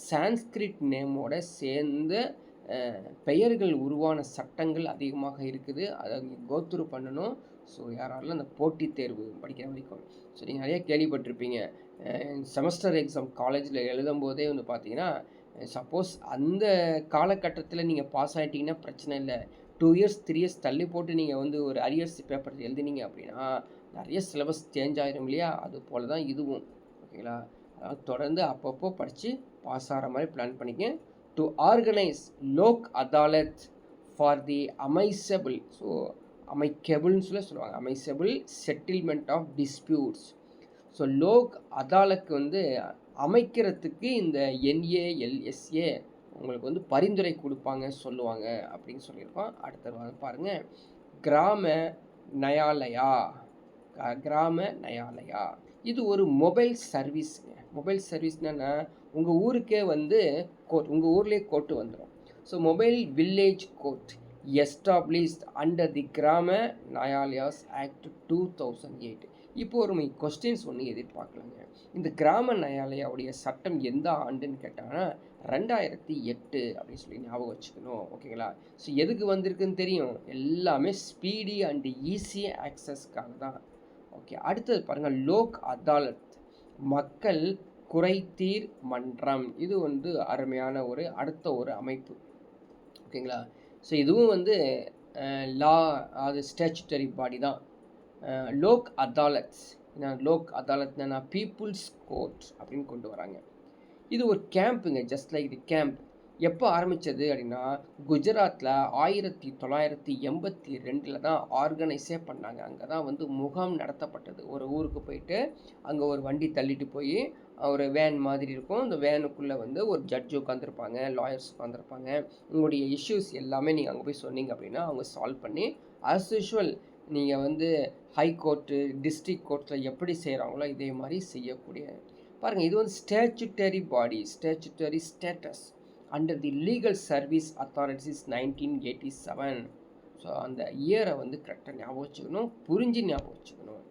சான்ஸ்கிரிட் நேமோட சேர்ந்த பெயர்கள் உருவான சட்டங்கள் அதிகமாக இருக்குது. அதை நீங்கள் கோத்ரூ பண்ணணும். ஸோ யாராலும் அந்த போட்டித் தேர்வு படிக்கிற வரைக்கும் ஸோ நீங்கள் நிறைய கேள்விப்பட்டிருப்பீங்க. செமஸ்டர் எக்ஸாம் காலேஜில் எழுதும் போதே வந்து பார்த்தீங்கன்னா, சப்போஸ் அந்த காலகட்டத்தில் நீங்கள் பாஸ் ஆகிட்டிங்கன்னா பிரச்சனை இல்லை. 2 இயர்ஸ் 3 இயர்ஸ் தள்ளி போட்டு நீங்கள் வந்து ஒரு அரியர்ஸ் பேப்பர் எழுதினீங்க அப்படின்னா நிறைய சிலபஸ் சேஞ்ச் ஆகிரும் இல்லையா. அது போல தான் இதுவும். ஓகேங்களா. தொடர்ந்து அப்பப்போ படித்து பாஸ் ஆகிற மாதிரி பிளான் பண்ணிக்க. To organise Lok Adalat for the amicable, so அமைக்கபிள்னு சொல்லுவாங்க, amicable settlement of disputes. So Lok அதாலத்துக்கு வந்து அமைக்கிறதுக்கு இந்த NALSA உங்களுக்கு வந்து பரிந்துரை கொடுப்பாங்க சொல்லுவாங்க அப்படின்னு சொல்லியிருக்கோம். அடுத்த பாருங்கள், கிராம நயாலயா. இது ஒரு மொபைல் சர்வீஸுங்க. மொபைல் சர்வீஸ்னா உங்கள் ஊருக்கே வந்து கோர்ட், உங்கள் ஊர்லேயே கோர்ட்டு வந்துடும். So mobile village court established under the கிராம நயாலயாஸ் ஆக்ட் 2008. இப்போ ஒரு கொஸ்டின்ஸ் ஒன்று எதிர்பார்க்கலாங்க. இந்த கிராம நயாலயாவுடைய சட்டம் எந்த ஆண்டுன்னு கேட்டாங்கன்னா 2008 அப்படின்னு சொல்லி ஞாபகம் வச்சுக்கணும். ஓகேங்களா. ஸோ எதுக்கு வந்திருக்குன்னு தெரியும், எல்லாமே ஸ்பீடி அண்ட் ஈஸி ஆக்சஸ்க்காக தான். ஓகே. அடுத்தது பாருங்கள், லோக் அதாலத் மக்கள் குறைதீர் மன்றம். இது வந்து அருமையான அடுத்த ஒரு அமைப்பு. ஓகேங்களா. ஸோ இதுவும் வந்து லா, அது ஸ்டாச்சுட்டரி பாடி தான். லோக் அதாலத்ஸ், லோக் அதாலத்னா பீப்புள்ஸ் கோர்ட் அப்படின்னு கொண்டு வராங்க. இது ஒரு கேம்புங்க, ஜஸ்ட் லைக் தி கேம்ப். எப்போ ஆரம்பித்தது அப்படின்னா குஜராத்தில் 1982 தான் ஆர்கனைஸே பண்ணாங்க. அங்கே தான் வந்து முகாம் நடத்தப்பட்டது. ஒரு ஊருக்கு போயிட்டு அங்கே ஒரு வண்டி தள்ளிட்டு போய் ஒரு வேன் மாதிரி இருக்கும். அந்த வேனுக்குள்ளே வந்து ஒரு ஜட்ஜு உட்காந்துருப்பாங்க, லாயர்ஸ் உட்காந்துருப்பாங்க. உங்களுடைய இஷ்யூஸ் எல்லாமே நீங்கள் அங்கே போய் சொன்னீங்க அப்படின்னா அவங்க சால்வ் பண்ணி ஆஸ் யூஷுவல் நீங்கள் வந்து ஹை கோர்ட்டு டிஸ்ட்ரிக்ட் கோர்ட்டில் எப்படி செய்கிறாங்களோ இதே மாதிரி செய்யக்கூடிய பாருங்கள். இது வந்து statutory body, statutory status under the legal service authorities 1987. So அந்த இயரை வந்து கரெக்டாக ஞாபகம் வச்சுக்கணும், புரிஞ்சு ஞாபகம் வச்சுக்கணும்.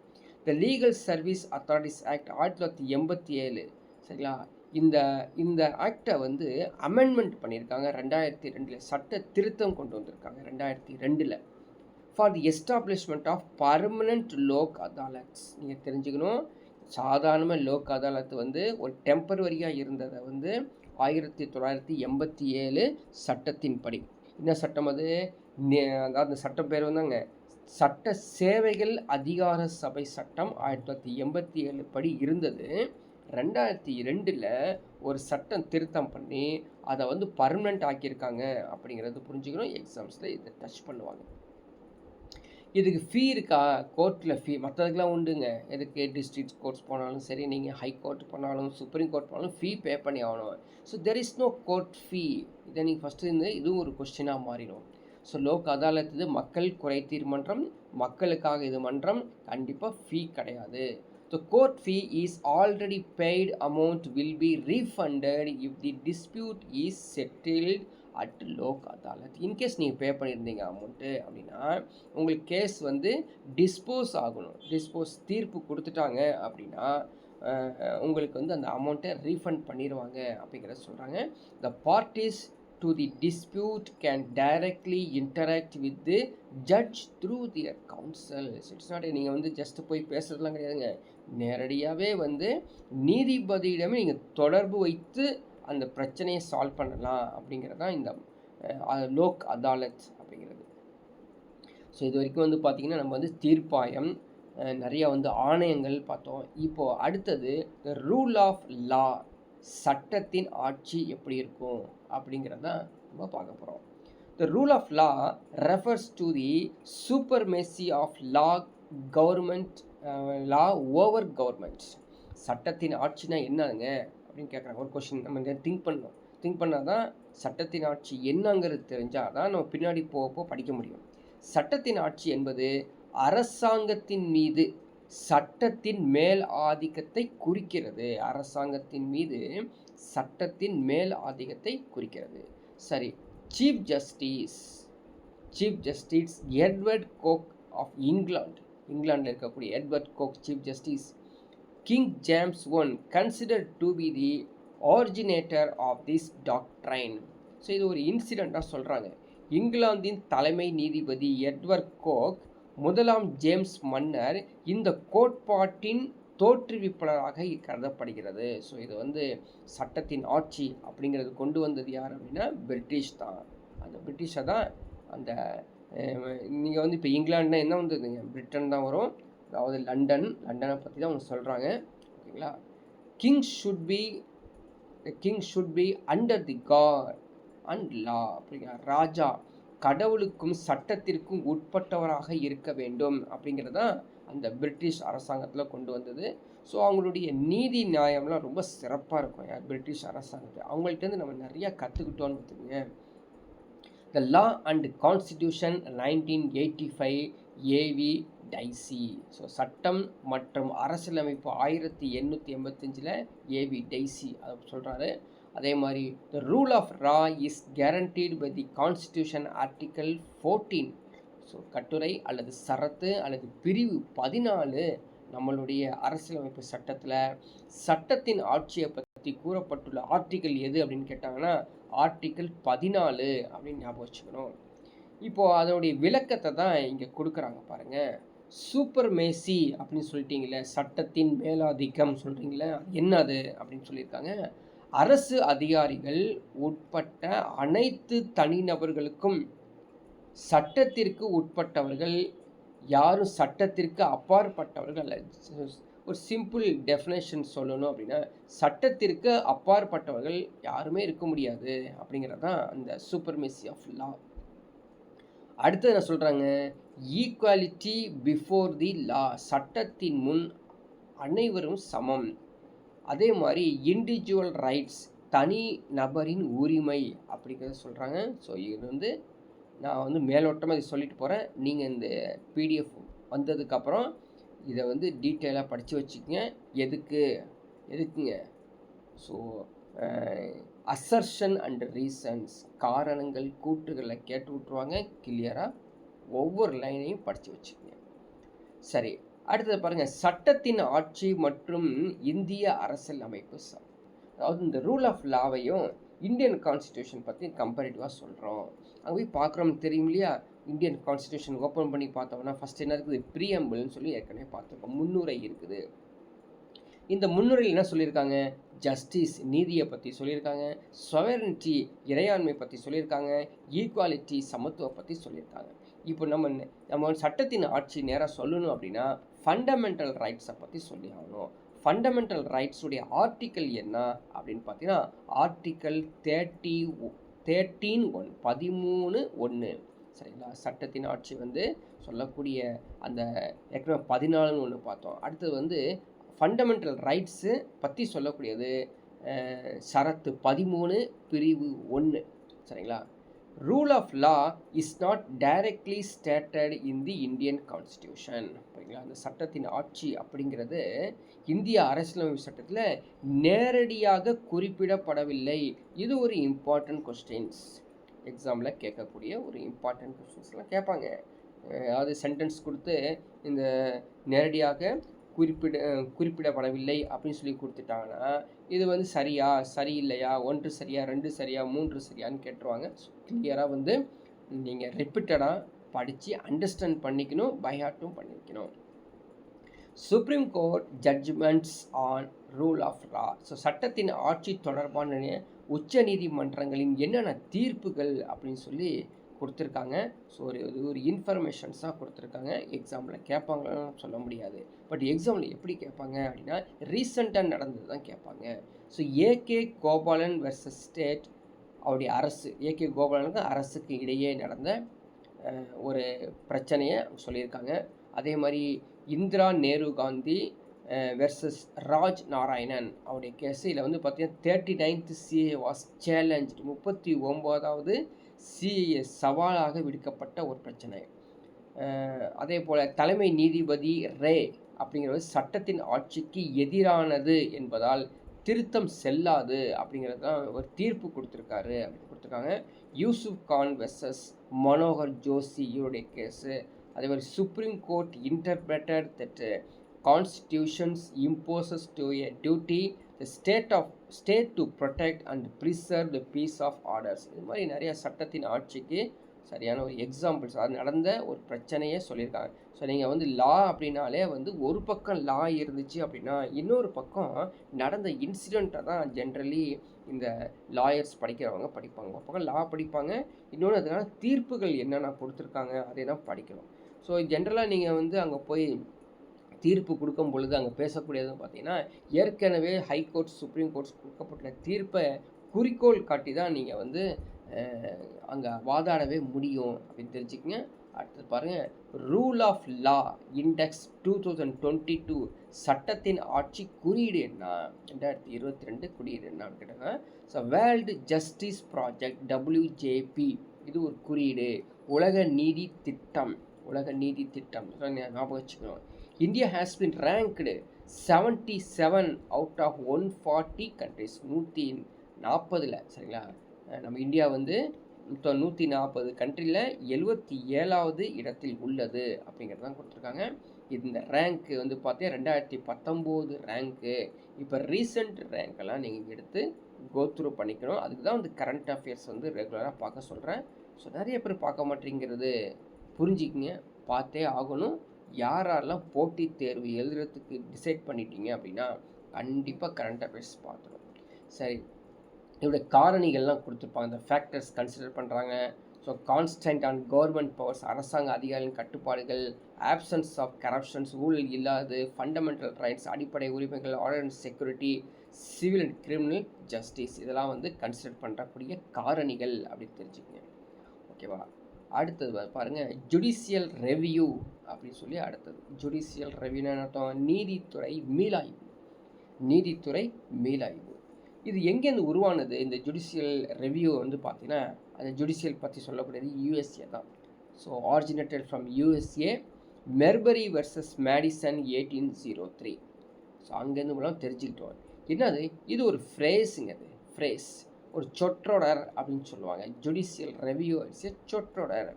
த லீகல் சர்வீஸ் அத்தாரிட்டிஸ் ஆக்ட் 1987 சரிங்களா. இந்த ஆக்டை வந்து அமெண்ட்மெண்ட் பண்ணியிருக்காங்க 2002. சட்ட திருத்தம் கொண்டு வந்திருக்காங்க 2002 for the establishment of permanent Lok Adalats. நீங்கள் தெரிஞ்சுக்கணும், சாதாரண லோக் அதாலத் வந்து ஒரு டெம்பரவரியாக இருந்ததை வந்து 1987 சட்டத்தின்படி. என்ன சட்டம் அது? அதாவது அந்த சட்டம் பேர் வந்தாங்க சட்ட சேவைகள் அதிகார சபை சட்டம் 1987 படி இருந்தது. 2002 ஒரு சட்டம் திருத்தம் பண்ணி அதை வந்து பர்மனெண்ட் ஆக்கியிருக்காங்க அப்படிங்கிறது புரிஞ்சுக்கணும். எக்ஸாம்ஸில் இதை டச் பண்ணுவாங்க. இதுக்கு ஃபீ இருக்கா? கோர்ட்டில் ஃபீ மற்றதுக்கெலாம் உண்டுங்க. எதுக்கு டிஸ்ட்ரிக்ட் கோர்ட்ஸ் போனாலும் சரி, நீங்கள் ஹை கோர்ட் போனாலும் சுப்ரீம் கோர்ட் போனாலும் ஃபீ பே பண்ணி ஆகணும். So there is no court fee. இதை நீங்கள் ஃபஸ்ட்டு இதுவும் ஒரு கொஸ்டினாக மாறிடும். ஸோ லோக் அதாலத் இது மக்கள் குறைதீர் மன்றம், மக்களுக்காக இது மன்றம், கண்டிப்பாக ஃபீ கிடையாது. So court fee is already paid amount will be refunded if the dispute is settled at Lok Adalat. In case நீங்கள் பே பண்ணியிருந்தீங்க அமௌண்ட்டு அப்படின்னா உங்களுக்கு கேஸ் வந்து டிஸ்போஸ் ஆகணும். தீர்ப்பு கொடுத்துட்டாங்க அப்படின்னா உங்களுக்கு வந்து அந்த அமௌண்ட்டை ரீஃபண்ட் பண்ணிடுவாங்க அப்படிங்கிறத சொல்கிறாங்க. த parties to the dispute can directly interact with the judge through their council. It's not நீங்கள் வந்து ஜஸ்ட்டு போய் பேசுறதுலாம் கிடையாதுங்க. நேரடியாகவே வந்து நீதிபதியிடமே நீங்கள் தொடர்பு வைத்து அந்த பிரச்சனையை சால்வ் பண்ணலாம் அப்படிங்கிறது தான் இந்த லோக் அதாலத் அப்படிங்கிறது. ஸோ இது வரைக்கும் வந்து பார்த்திங்கன்னா நம்ம வந்து தீர்ப்பாயம், நிறையா வந்து ஆணையங்கள் பார்த்தோம். இப்போது அடுத்தது த ரூல் ஆஃப் லா, சட்டத்தின் ஆட்சி எப்படி இருக்கும் அப்படிங்கிறதான் நம்ம பார்க்க போகிறோம். The rule of law refers to the supremacy of law government law over government. சட்டத்தின் ஆட்சினா என்னங்க அப்படின்னு கேட்குறாங்க. ஒரு கொஷின் நம்ம திங்க் பண்ணால் தான் சட்டத்தின் ஆட்சி என்னங்கிறது தெரிஞ்சால் தான் நம்ம பின்னாடி போகப்போ படிக்க முடியும். சட்டத்தின் ஆட்சி என்பது அரசாங்கத்தின் மீது சட்டத்தின் மேல் ஆதிக்கத்தை குறிக்கிறது. அரசாங்கத்தின் மீது சட்டத்தின் மேல் ஆதிக்கத்தை குறிக்கிறது. சரி, chief justice Edward Coke of இங்கிலாண்டில் இருக்கக்கூடிய Edward Coke chief justice, King James I considered to be the originator of this doctrine. So இது ஒரு இன்சிடெண்ட்டாக சொல்கிறாங்க. இங்கிலாந்தின் தலைமை நீதிபதி எட்வர்ட் கோக் முதலாம் ஜேம்ஸ் மன்னர் இந்த கோட்பாட்டின் தோற்றுவிப்பாளராக கருதப்படுகிறது. ஸோ இது வந்து சட்டத்தின் ஆட்சி அப்படிங்கிறது கொண்டு வந்தது யார் அப்படின்னா பிரிட்டிஷ் தான். அந்த பிரிட்டிஷை தான் அந்த நீங்கள் வந்து இப்போ இங்கிலாண்டுனா என்ன வந்ததுங்க, பிரிட்டன் தான் வரும். அதாவது லண்டனை பற்றி தான் அவங்க சொல்கிறாங்க. ஓகேங்களா. King should be under the god and law. அப்படிங்கிற ராஜா கடவுளுக்கும் சட்டத்திற்கும் உட்பட்டவராக இருக்க வேண்டும் அப்படிங்கிறதான் அந்த பிரிட்டிஷ் அரசாங்கத்தில் கொண்டு வந்தது. ஸோ அவங்களுடைய நீதி நியாயம்லாம் ரொம்ப சிறப்பாக இருக்கும் பிரிட்டிஷ் அரசாங்கத்தை. அவங்கள்ட்டேருந்து நம்ம நிறையா கற்றுக்கிட்டோன்னு பார்த்துக்குங்க. The law and constitution 1985 A V Dicey. So சட்டம் மற்றும் அரசியலமைப்பு 1885 ஏவி டைசி அதை சொல்கிறாரு. அதே மாதிரி the rule of law is guaranteed by the constitution article 14. So கட்டுரை அல்லது சரத்து அல்லது பிரிவு 14 நம்மளுடைய அரசியலமைப்பு சட்டத்தில் சட்டத்தின் ஆட்சியை பற்றி கூறப்பட்டுள்ள ஆர்டிக்கல் எது அப்படின்னு கேட்டாங்கன்னா ஆர்டிக்கல் 14 அப்படின்னு ஞாபகம் வச்சுக்கணும். இப்போது அதனுடைய விளக்கத்தை தான் இங்கே கொடுக்குறாங்க பாருங்கள். சூப்பர்மேசி அப்படின்னு சொல்லிட்டீங்களே, சட்டத்தின் மேலாதிக்கம் சொல்கிறீங்களே, என்ன அது அப்படின்னு சொல்லியிருக்காங்க. அரசு அதிகாரிகள் உட்பட்ட அனைத்து தனிநபர்களுக்கும் சட்டத்திற்கு உட்பட்டவர்கள், யாரும் சட்டத்திற்கு அப்பாற்பட்டவர்கள் அல்ல. ஒரு சிம்பிள் டெஃபினேஷன் சொல்லணும் அப்படின்னா சட்டத்திற்கு அப்பாற்பட்டவர்கள் யாருமே இருக்க முடியாது அப்படிங்கிறது தான் அந்த சூப்பர்மேசி ஆஃப் லா. அடுத்தது என்ன சொல்கிறாங்க, ஈக்குவாலிட்டி பிஃபோர் தி லா, சட்டத்தின் முன் அனைவரும் சமம். அதே மாதிரி இண்டிவிஜுவல் ரைட்ஸ், தனி நபரின் உரிமை அப்படிங்கிறத சொல்கிறாங்க. ஸோ இது வந்து நான் வந்து மேலோட்டமாக இதை சொல்லிட்டு போகிறேன். நீங்கள் இந்த பிடிஎஃப் வந்ததுக்கப்புறம் இதை வந்து டீட்டெயிலாக படித்து வச்சுக்கோங்க. எதுக்குங்க ஸோ அசர்ஷன் அண்ட் ரீசன்ஸ், காரணங்கள் கூற்றுகளை கேட்டு விட்ருவாங்க. கிளியராக ஒவ்வொரு லைனையும் படித்து வச்சுக்கோங்க. சரி, அடுத்தது பாருங்கள், சட்டத்தின் ஆட்சி மற்றும் இந்திய அரசியல் அமைப்பு. அதாவது இந்த ரூல் ஆஃப் லாவையும் இந்தியன் கான்ஸ்டியூஷன் பற்றி கம்பேரிட்டிவாக சொல்கிறோம். அங்கே போய் பார்க்குறோம் தெரியும் இல்லையா. இந்தியன் கான்ஸ்டியூஷன் ஓப்பன் பண்ணி பார்த்தோம்னா ஃபஸ்ட் என்ன இருக்குது, ப்ரீஎம்பிள்னு சொல்லி ஏற்கனவே பார்த்துருக்கோம். முன்னுரை இருக்குது. இந்த முன்னுரையில் என்ன சொல்லியிருக்காங்க, ஜஸ்டிஸ் நீதியை பற்றி சொல்லியிருக்காங்க, சொவரனிட்டி இறையாண்மை பற்றி சொல்லியிருக்காங்க, ஈக்குவாலிட்டி சமத்துவம் பற்றி சொல்லியிருக்காங்க. இப்போ நம்ம சட்டத்தின் ஆட்சி நேராக சொல்லணும் அப்படின்னா ஃபண்டமெண்டல் ரைட்ஸை பற்றி சொல்லி ஆகணும். ஃபண்டமெண்டல் ரைட்ஸுடைய ஆர்டிக்கல் என்ன அப்படின்னு பார்த்தீங்கன்னா ஆர்டிக்கல் 13(1) சரிங்களா. சட்டத்தின் ஆட்சி வந்து சொல்லக்கூடிய அந்த ஏற்கனவே 14ன்னு ஒன்று பார்த்தோம். அடுத்தது வந்து ஃபண்டமெண்டல் ரைட்ஸு பற்றி சொல்லக்கூடியது சரத்து 13 பிரிவு 1 சரிங்களா. Rule of law is not directly stated in the Indian constitution. சரிங்களா. அந்த சட்டத்தின் ஆட்சி அப்படிங்கிறது இந்திய அரசியலமைப்பு சட்டத்தில் நேரடியாக குறிப்பிடப்படவில்லை. இது ஒரு இம்பார்ட்டன்ட் கொஸ்டின்ஸ், எக்ஸாமில் கேட்கக்கூடிய ஒரு இம்பார்ட்டன்ட் கொஸ்டின்ஸ்லாம் கேட்பாங்க. அதாவது சென்டென்ஸ் கொடுத்து இந்த நேரடியாக குறிப்பிடப்படவில்லை அப்படின்னு சொல்லி கொடுத்துட்டாங்கன்னா இது வந்து சரியா சரியில்லையா, 1 சரியா 2 சரியா 3 சரியான்னு கேட்டுருவாங்க. கிளியராக வந்து நீங்கள் ரிப்பீட்டடாக படித்து அண்டர்ஸ்டாண்ட் பண்ணிக்கணும், பைஹார்ட்டும் பண்ணிக்கணும். Supreme court judgments on rule of law. So சட்டத்தின் ஆட்சி தொடர்பான உச்ச நீதிமன்றங்களின் என்னென்ன தீர்ப்புகள் அப்படின்னு சொல்லி கொடுத்துருக்காங்க. ஸோ ஒரு இன்ஃபர்மேஷன்ஸாக கொடுத்துருக்காங்க. எக்ஸாமில் கேட்பாங்கன்னு சொல்ல முடியாது, பட் எக்ஸாமில் எப்படி கேட்பாங்க அப்படின்னா ரீசெண்டாக நடந்தது தான் கேட்பாங்க. So AK Gopalan versus state, அவருடைய அரசு, ஏகே கோபாலனுக்கு அரசுக்கு இடையே நடந்த ஒரு பிரச்சனையை சொல்லியிருக்காங்க. அதே மாதிரி இந்திரா நேரு காந்தி வெர்சஸ் ராஜ் நாராயணன் அவருடைய கேஸு. இதில் வந்து பார்த்தீங்கன்னா 39th CA வாஸ் சேலஞ்ச், 39வது CA சவாலாக விடுக்கப்பட்ட ஒரு பிரச்சனை. அதே போல் தலைமை நீதிபதி ரே அப்படிங்கிறது சட்டத்தின் ஆட்சிக்கு எதிரானது என்பதால் திருத்தம் செல்லாது அப்படிங்கிறது தான் ஒரு தீர்ப்பு கொடுத்துருக்காரு அப்படின்னு கொடுத்துருக்காங்க. யூசுப் கான் வெர்சஸ் மனோகர் ஜோஷி இவருடைய கேஸு. அதே மாதிரி supreme court interpreted that constitutions imposes to a duty the state to protect and preserve the peace of orders. இது மாதிரி நிறைய சட்டத்தின் ஆட்சிக்கு சரியான ஒரு எக்ஸாம்பிள்ஸ், அது நடந்த ஒரு பிரச்சனையே சொல்லியிருக்காங்க. ஸோ நீங்கள் வந்து லா அப்படின்னாலே வந்து ஒரு பக்கம் லா இருந்துச்சு அப்படின்னா இன்னொரு பக்கம் நடந்த இன்சிடெண்ட்டை தான் ஜென்ரலி இந்த லாயர்ஸ் படிக்கிறவங்க படிப்பாங்க. ஒரு பக்கம் லா படிப்பாங்க, இன்னொன்று அதனால தீர்ப்புகள் என்னென்ன கொடுத்துருக்காங்க அதை தான் படிக்கணும். ஸோ ஜென்ரலாக நீங்கள் வந்து அங்கே போய் தீர்ப்பு கொடுக்கும் பொழுது அங்கே பேசக்கூடியதுன்னு பார்த்தீங்கன்னா ஏற்கனவே ஹைகோர்ட்ஸ் சுப்ரீம் கோர்ட்ஸ் கொடுக்கப்பட்ட தீர்ப்பை குறிக்கோள் காட்டி தான் நீங்கள் வந்து அங்கே வாதாடவே முடியும் அப்படின்னு தெரிஞ்சுக்கங்க. அடுத்தது பாருங்கள், ரூல் ஆஃப் லா இண்டெக்ஸ் 2022 சட்டத்தின் ஆட்சி குறியீடு என்ன, 2022 குறியீடு என்னன்னு கேட்டாங்க. So world justice project WJP இது ஒரு குறியீடு. உலக நீதி திட்டம் ஞாபகம் வச்சுக்கணும். India has been ranked 77 out of 140 countries. 140 சரிங்களா, நம்ம இந்தியா வந்து 140 கண்ட்ரியில் 77வது இடத்தில் உள்ளது அப்படிங்கிறது தான் கொடுத்துருக்காங்க. இந்த ரேங்க்கு வந்து பார்த்தீங்கன்னா 2019 ரேங்க்கு. இப்போ ரீசெண்ட் ரேங்க்கெல்லாம் நீங்கள் எடுத்து கோத்ரூ பண்ணிக்கணும். அதுக்கு தான் வந்து கரண்ட் அஃபேர்ஸ் வந்து ரெகுலராக பார்க்க சொல்கிறேன். ஸோ நிறைய பேர் பார்க்க மாட்டேங்கிறது புரிஞ்சிக்கிங்க, பார்த்தே ஆகணும். யாரெல்லாம் போட்டித் தேர்வு எழுதுறதுக்கு டிசைட் பண்ணிட்டீங்க அப்படின்னா கண்டிப்பாக கரண்ட் அஃபேர்ஸ் பார்த்துடும். சரி, இதோடைய காரணிகள்லாம் கொடுத்துருப்பாங்க, இந்த ஃபேக்டர்ஸ் கன்சிடர் பண்ணுறாங்க. So constant on government powers, அரசாங்க அதிகாரிகளின் கட்டுப்பாடுகள், ஆப்சன்ஸ் ஆஃப் கரப்ஷன்ஸ், ஊழல் இல்லாது, ஃபண்டமெண்டல் ரைட்ஸ், அடிப்படை உரிமைகள், order and security, civil and criminal justice, இதெல்லாம் வந்து கன்சிடர் பண்ணுறக்கூடிய காரணிகள் அப்படின்னு தெரிஞ்சுக்கங்க. ஓகேவா? அடுத்தது பாருங்கள், ஜுடிஷியல் ரெவ்யூ அப்படின்னு சொல்லி அடுத்தது. ஜுடிஷியல் ரெவ்யூன்னு அர்த்தம் நீதித்துறை மீளாய்வு. இது எங்கேருந்து உருவானது? இந்த ஜுடிஷியல் ரெவ்யூ வந்து பார்த்தீங்கன்னா அந்த ஜுடிஷியல் பற்றி சொல்லக்கூடியது USA தான். So originated from USA, Marbury versus Madison 1803. So அங்கேருந்து மூலம் தெரிஞ்சுக்கிட்டோம். என்னது இது? ஒரு ஃப்ரேஸுங்க, அது ஃப்ரேஸ், ஒரு சொற்றொடர் அப்படின்னு சொல்லுவாங்க. ஜுடிஷியல் ரெவ்யூ இட்ஸ் சொற்றொடர்.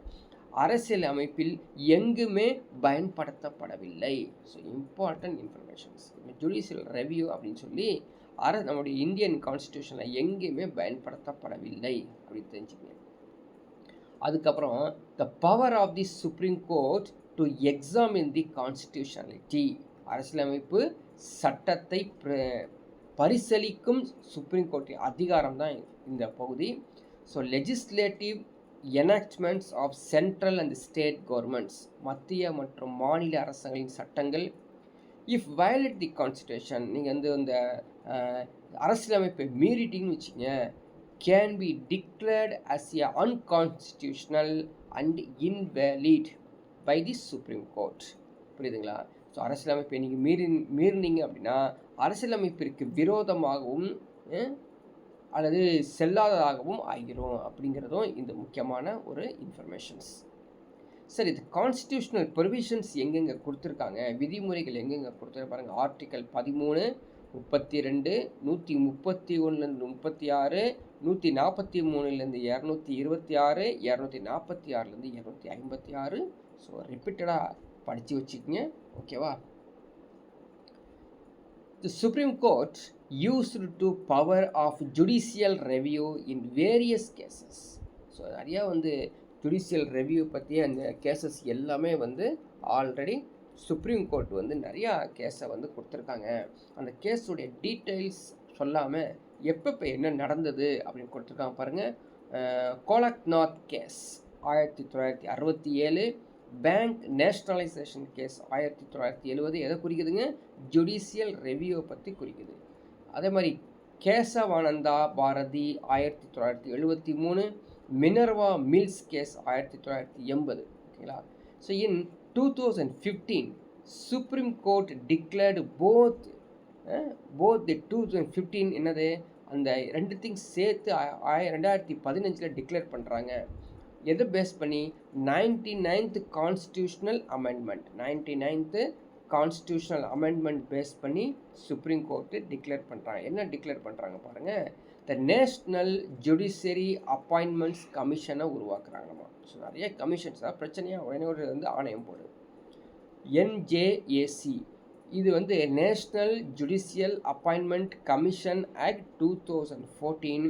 அரசியல் அமைப்பில் எங்குமே பயன்படுத்தப்படவில்லை. So important informations. Judicial review அப்படின்னு சொல்லி நம்முடைய இந்தியன் கான்ஸ்டியூஷனில் எங்கேயுமே பயன்படுத்தப்படவில்லை அப்படின்னு தெரிஞ்சுக்கங்க. அதுக்கப்புறம் the power of the supreme Court to examine the constitutionality. அரசியலமைப்பு சட்டத்தை பரிசீலிக்கும் சுப்ரீம் கோர்ட்டின் அதிகாரம் தான் இந்த பகுதி. So legislative enactments of central and state governments, மத்திய மற்றும் மாநில அரசாங்கங்களின் சட்டங்கள். இஃப் வயலேட் தி கான்ஸ்டியூஷன், நீங்கள் வந்து இந்த அரசியலமைப்பை மீறிட்டிங்கன்னு வச்சுங்க, can be declared as a unconstitutional and invalid by the supreme court. புரியுதுங்களா? ஸோ அரசியலமைப்பை நீங்கள் மீறினீங்க அப்படின்னா அரசியலமைப்பிற்கு விரோதமாகவும் அல்லது செல்லாததாகவும் ஆகிரும் அப்படிங்கிறதும் இந்த முக்கியமான ஒரு இன்ஃபர்மேஷன்ஸ். சரி, இது கான்ஸ்டியூஷனல் ப்ரொவிஷன்ஸ் எங்கெங்கே கொடுத்துருக்காங்க, விதிமுறைகள் எங்கெங்கே கொடுத்துருப்பாருங்க. ஆர்டிக்கல் 13, 32, 131 36, 143 226, 246 256. ஸோ ரிப்பீட்டடாக படித்து வச்சுக்கோங்க. ஓகேவா? The Supreme Court used to power of judicial review in various cases. So நிறையா வந்து ஜுடிஷியல் ரிவ்யூ பற்றி அந்த கேசஸ் எல்லாமே வந்து ஆல்ரெடி சுப்ரீம் கோர்ட் வந்து நிறையா கேஸை வந்து கொடுத்துருக்காங்க. அந்த கேஸுடைய டீட்டெயில்ஸ் சொல்லாமல் எப்பப்போ என்ன நடந்தது அப்படின்னு கொடுத்துருக்காங்க பாருங்கள். Golaknath case 1967, bank nationalisation case 1970. எதை குறிக்குதுங்க? ஜுடிஷியல் ரிவ்யூவை பற்றி குறிக்குது. அதே மாதிரி Kesavananda Bharati 1973, Minerva Mills case 1980. ஓகேங்களா? So in 2015 supreme court declared both the 2015 என்னது அந்த ரெண்டுத்தையும் சேர்த்து 2015 டிக்ளேர் பண்ணுறாங்க. எதை பேஸ் பண்ணி? 99th constitutional amendment 99th constitutional amendment base பண்ணி சுப்ரீம் கோர்ட்டு டிக்ளேர் பண்ணுறாங்க. என்ன டிக்ளேர் பண்ணுறாங்க பாருங்கள். த நேஷ்னல் ஜுடிஷியரி அப்பாயின்மெண்ட்ஸ் கமிஷனை உருவாக்குறாங்கம்மா. ஸோ நிறைய கமிஷன்ஸ் தான் பிரச்சனையாக உடனே ஒரு வந்து ஆணையம் போடுது. NJAC இது வந்து national judicial appointment commission act 2014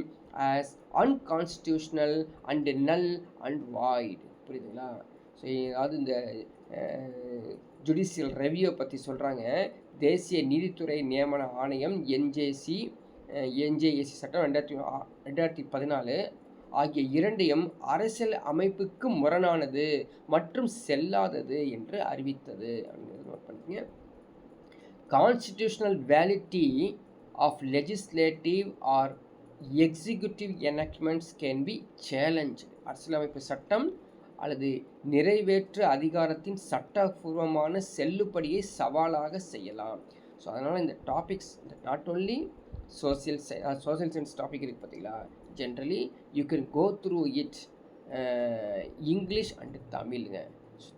as unconstitutional and null and void. புரியுதுங்களா? ஸோ அதாவது இந்த ஜுடிஷியல் ரெவியூ பற்றி சொல்கிறாங்க. தேசிய நீதித்துறை நியமன ஆணையம் NJAC சட்டம் 2014 ஆகிய இரண்டையும் அரசியல் அமைப்புக்கு முரணானது மற்றும் செல்லாதது என்று அறிவித்தது அப்படிங்கிறது நோட் பண்ணிக்கங்க. Constitutional validity of legislative or executive enactments can be challenge. அரசியலமைப்பு சட்டம் அல்லது நிறைவேற்று அதிகாரத்தின் சட்டபூர்வமான செல்லுபடியை சவாலாக செய்யலாம். ஸோ அதனால் இந்த டாபிக்ஸ் இந்த not only social science topic இருக்குது பார்த்தீங்களா. Generally you can go through it English and தமிழுங்க.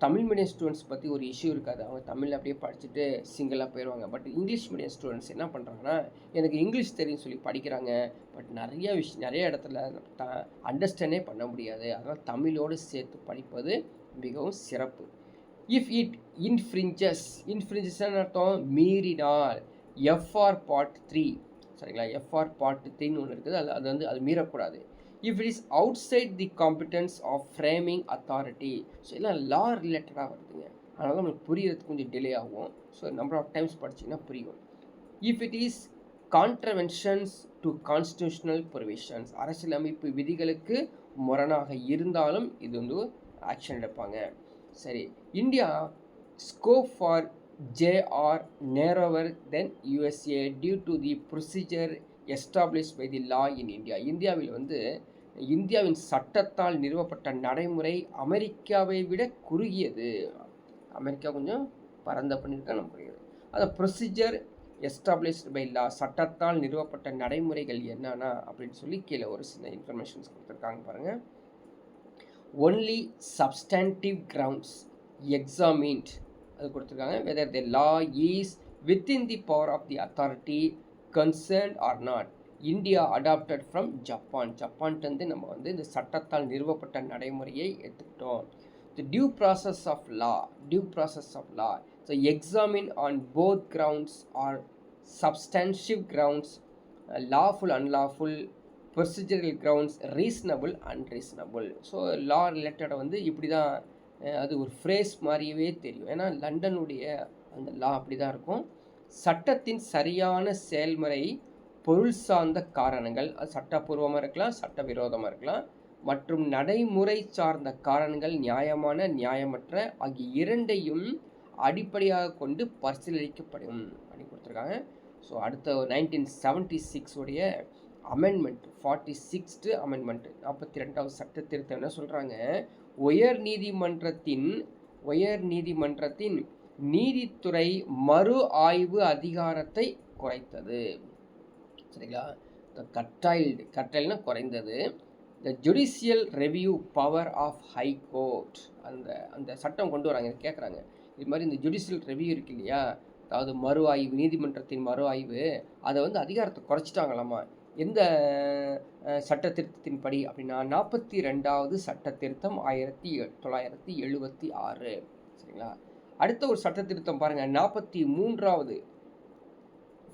தமிழ் மீடியம் ஸ்டூடெண்ட்ஸ் பற்றி ஒரு இஷ்யூ இருக்காது. அவங்க தமிழ் அப்படியே படிச்சுட்டு சிங்கிளாக போயிடுவாங்க. பட் இங்கிலீஷ் மீடியம் ஸ்டூடெண்ட்ஸ் என்ன பண்ணுறாங்கன்னா, எனக்கு இங்கிலீஷ் தெரியும் சொல்லி படிக்கிறாங்க. பட் நிறைய இடத்துல அண்டர்ஸ்டாண்டே பண்ண முடியாது. அதனால் தமிழோடு சேர்த்து படிப்பது மிகவும் சிறப்பு. இஃப் இட் இன்ஃப்ரிஞ்சஸ்ன்னு அர்த்தம் மீறினால். எஃப்ஆர் பார்ட் 3 சரிங்களா. எஃப்ஆர் பார்ட் 3ன்னு ஒன்று இருக்குது. அது வந்து அது மீறக்கூடாது. If it is outside the competence of framing authority. So எல்லாம் லா ரிலேட்டடாக வருதுங்க. அதனால நம்மளுக்கு புரியறதுக்கு கொஞ்சம் டிலே ஆகும். ஸோ நம்பர் ஆஃப் டைம்ஸ் படிச்சிங்கன்னா புரியும். If it is contraventions to constitutional provisions. அரசியலமைப்பு விதிகளுக்கு முரணாக இருந்தாலும் இது வந்து ஆக்ஷன் எடுப்பாங்க. சரி. India scope for JR narrower than USA due to the procedure established by the law in India. இந்தியாவில் வந்து இந்தியாவின் சட்டத்தால் நிறுவப்பட்ட நடைமுறை அமெரிக்காவை விட குறுகியது. அமெரிக்கா கொஞ்சம் பரந்த பண்ணியிருக்கா நம்ம புரியுது. அந்த ப்ரொசீஜர் எஸ்டாப்ளிஷ்டு பை லா, சட்டத்தால் நிறுவப்பட்ட நடைமுறைகள் என்னன்னா அப்படின்னு சொல்லி கீழே ஒரு சின்ன இன்ஃபர்மேஷன்ஸ் கொடுத்துருக்காங்க பாருங்கள். ஒன்லி சப்ஸ்டான்டிவ் கிரவுண்ட்ஸ் எக்ஸாமின்ட் அது கொடுத்துருக்காங்க. Whether the law is within the power of the authority concerned or not. India adopted from Japan. ஜப்பான்ட்டு நம்ம வந்து இந்த சட்டத்தால் நிறுவப்பட்ட நடைமுறையை எடுத்துக்கிட்டோம். The due process of law so examine on both grounds or substantive grounds, lawful unlawful, procedural grounds, reasonable unreasonable. So law ரிலேட்டடை வந்து இப்படி தான் அது ஒரு ஃப்ரேஸ் மாதிரியவே தெரியும். ஏன்னா லண்டனுடைய அந்த லா அப்படி தான் இருக்கும். சட்டத்தின் சரியான செயல்முறை, பொருள் சார்ந்த காரணங்கள், அது சட்டப்பூர்வமாக இருக்கலாம், சட்டவிரோதமாக இருக்கலாம், மற்றும் நடைமுறை சார்ந்த காரணங்கள் நியாயமான நியாயமற்ற ஆகிய இரண்டையும் அடிப்படையாக கொண்டு பரிசீலிக்கப்படும் அப்படின்னு கொடுத்துருக்காங்க. ஸோ அடுத்த 1976 உடைய அமெண்ட்மெண்ட் 46th அமெண்ட்மெண்ட் 42வது சட்ட திருத்தம் என்ன சொல்கிறாங்க? உயர் நீதிமன்றத்தின் நீதித்துறை மறு ஆய்வு அதிகாரத்தை குறைத்தது. சரிங்களா. கட்டைல்னா குறைந்தது. The judicial review power of high court. அந்த சட்டம் கொண்டு வராங்க. கேட்குறாங்க இது மாதிரி இந்த ஜுடிஷியல் ரெவியூ இருக்கு இல்லையா, அதாவது மறு ஆய்வு, நீதிமன்றத்தின் மறு ஆய்வு, அதை வந்து அதிகாரத்தை குறைச்சிட்டாங்களாமா. எந்த சட்ட திருத்தத்தின்படி அப்படின்னா 42வது சட்ட திருத்தம் 1976. சரிங்களா. அடுத்த ஒரு சட்ட திருத்தம் பாருங்கள், 43வது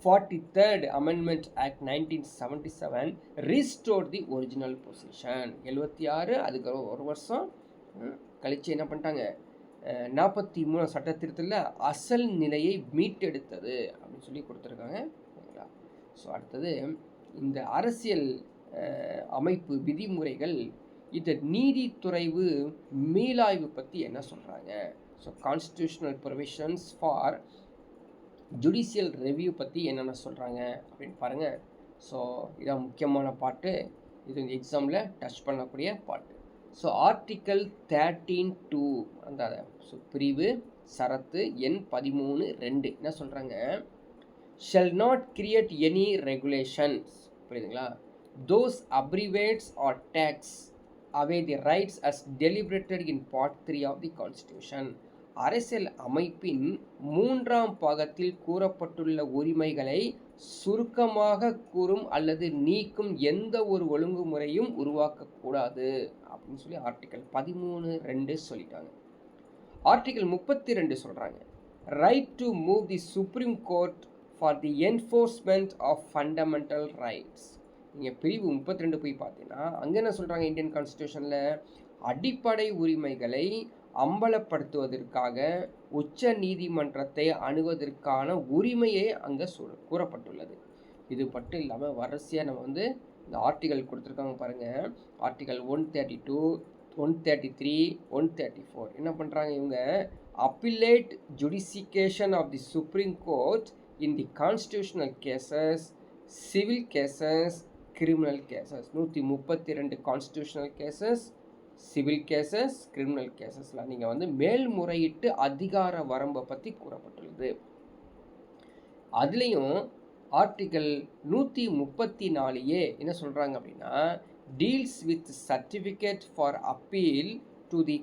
43rd Amendment Act 1977 restored the original position. 76 அதுக்கு ஒரு வருஷம் கழிச்சு என்ன பண்ணிட்டாங்க, 43 சட்ட திருத்தத்தில் அசல் நிலையை மீட்டெடுத்தது அப்படின்னு சொல்லி கொடுத்துருக்காங்க. சரிங்களா? ஸோ அடுத்தது இந்த அரசியல் அமைப்பு விதிமுறைகள் இந்த நீதித்துறைவு மீளாய்வு பற்றி என்ன சொல்கிறாங்க. So constitutional provisions for judicial review பற்றி என்னென்ன சொல்கிறாங்க அப்படின்னு பாருங்கள். ஸோ இதான் முக்கியமான பாட்டு, இது இந்த எக்ஸாமில் டச் பண்ணக்கூடிய பாட்டு. ஸோ ஆர்டிக்கல் 13(2) அந்த ஸோ பிரிவு சரத்து எண் 13(2) என்ன சொல்கிறாங்க, shell not create any regulations, புரியுதுங்களா, those abbreviates or tax away the rights as deliberated in part 3 of the constitution. அரசியல் அமைப்பின் 3ஆம் பாகத்தில் கூறப்பட்டுள்ள உரிமைகளை சுருக்கமாக கூறும் அல்லது நீக்கும் எந்த ஒரு ஒழுங்குமுறையும் உருவாக்கக்கூடாது அப்படின்னு சொல்லி ஆர்டிக்கல் 13(2) சொல்லிட்டாங்க. ஆர்டிக்கல் 32 சொல்கிறாங்க, right to move the supreme court for the enforcement of fundamental rights. நீங்கள் பிரிவு 32 போய் பார்த்தீங்கன்னா அங்கே என்ன சொல்கிறாங்க, இந்தியன் கான்ஸ்டியூஷனில் அடிப்படை உரிமைகளை அம்பலப்படுத்துவதற்காக உச்ச நீதிமன்றத்தை அணுவதற்கான உரிமையே அங்கே கூறப்பட்டுள்ளது. இது மட்டும் இல்லாமல் வரிசையாக நம்ம வந்து இந்த ஆர்டிகல் கொடுத்துருக்காங்க பாருங்கள். ஆர்டிகல் 132, 133, 134 என்ன பண்ணுறாங்க இவங்க, appellate jurisdiction of the supreme Court in the constitutional cases, civil cases, criminal cases. 132 constitutional cases, civil cases, criminal கேசஸில் நீங்கள் வந்து மேல்முறையீட்டு அதிகார வரம்பை பற்றி கூறப்பட்டுள்ளது. அதுலேயும் ஆர்டிக்கல் 134 என்ன சொல்கிறாங்க அப்படின்னா, deals with certificate for appeal to the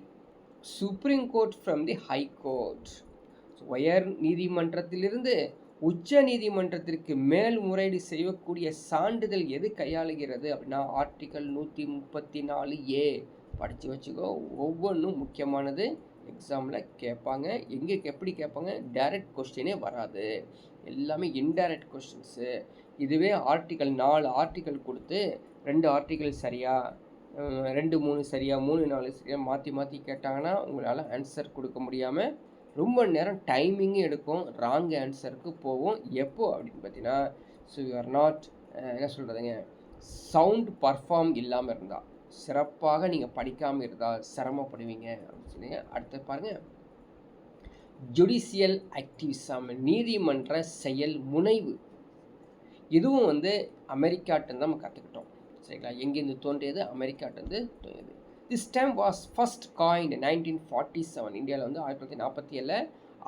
supreme court from the high court. உயர் நீதிமன்றத்திலிருந்து உச்ச நீதிமன்றத்திற்கு மேல்முறையீடு செய்யக்கூடிய சான்றிதழ் எது கையாளுகிறது அப்படின்னா ஆர்டிக்கல் 134A. படித்து வச்சுக்கோ, ஒவ்வொன்றும் முக்கியமானது, எக்ஸாமில் கேட்பாங்க. எங்கே எப்படி கேட்பாங்க, டைரக்ட் கொஸ்டினே வராது, எல்லாமே இன்டைரக்ட் கொஸ்டின்ஸு. இதுவே ஆர்டிக்கல் 4 ஆர்டிக்கல் கொடுத்து 2 ஆர்டிக்கல் சரியா, 2 3 சரியா, 3 4 சரியா மாற்றி மாற்றி கேட்டாங்கன்னா உங்களால் ஆன்சர் கொடுக்க முடியாமல் ரொம்ப நேரம் டைமிங்கும் எடுக்கும், ராங் ஆன்சருக்கு போகும். எப்போ அப்படின்னு பார்த்தீங்கன்னா, ஸோ யூ ஆர் நாட் என்ன சொல்கிறதுங்க, சவுண்ட் பர்ஃபார்ம் இல்லாமல் இருந்தால், சிறப்பாக நீங்கள் படிக்காமல் இருந்தால் சிரமப்படுவீங்க அப்படின்னு சொன்னீங்க. அடுத்து பாருங்கள், ஜுடிஷியல் ஆக்டிவிசம், நீதிமன்ற செயல் முனைவு. இதுவும் வந்து அமெரிக்காட்டிருந்து நம்ம கற்றுக்கிட்டோம். சரிங்களா, எங்கேருந்து தோன்றியது, அமெரிக்காட்டிருந்து தோன்றியது. This time was first coined 1947. இந்தியாவில் வந்து 1947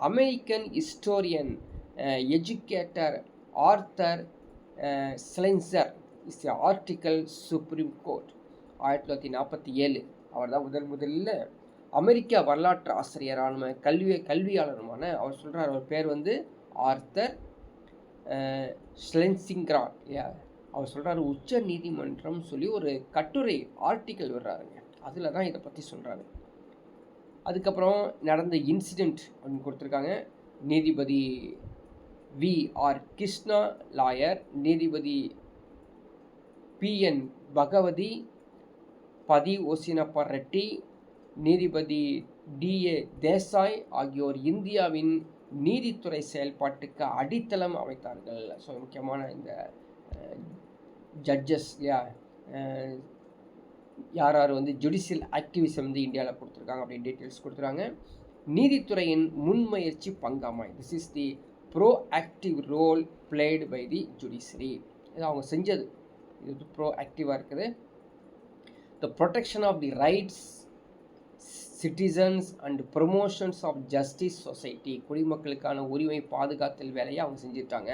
American historian educator Arthur Schlesinger is the article Supreme Court. 1947 அவர் தான் முதலில் அமெரிக்கா வரலாற்று ஆசிரியரான கல்வியாளருமான அவர் சொல்கிறார், அவர் பேர் வந்து ஆர்த்தர் ஸ்லென்சிங்கரான் இல்லையா. அவர் சொல்கிறார், உச்ச நீதிமன்றம் சொல்லி ஒரு கட்டுரை ஆர்டிக்கல் வர்றாருங்க, அதில் தான் இதை பற்றி சொல்கிறாரு. அதுக்கப்புறம் நடந்த இன்சிடெண்ட் அப்படின்னு கொடுத்துருக்காங்க. நீதிபதி V.R. கிருஷ்ணா லாயர், நீதிபதி P.N. பகவதி, பதி ஓசினப்பா ரெட்டி, நீதிபதி D.A. தேசாய் ஆகியோர் இந்தியாவின் நீதித்துறை செயல்பாட்டுக்கு அடித்தளம் அமைத்தார்கள். ஸோ முக்கியமான இந்த ஜட்ஜஸ் இல்லையா, யார் யார் வந்து ஜுடிஷியல் ஆக்டிவிசம் வந்து இந்தியாவில் கொடுத்துருக்காங்க அப்படின்னு டீட்டெயில்ஸ் கொடுத்துருக்காங்க. நீதித்துறையின் முன்முயற்சி பங்காமாய், this is the pro role played by the judiciary. இது அவங்க செஞ்சது, இது ப்ரோ ஆக்டிவாக இருக்குது. The protection of the rights citizens and promotions of justice society, குடிமக்களுக்கான உரிமை பாதுகாத்தல் வேலையை அவங்க செஞ்சுட்டாங்க.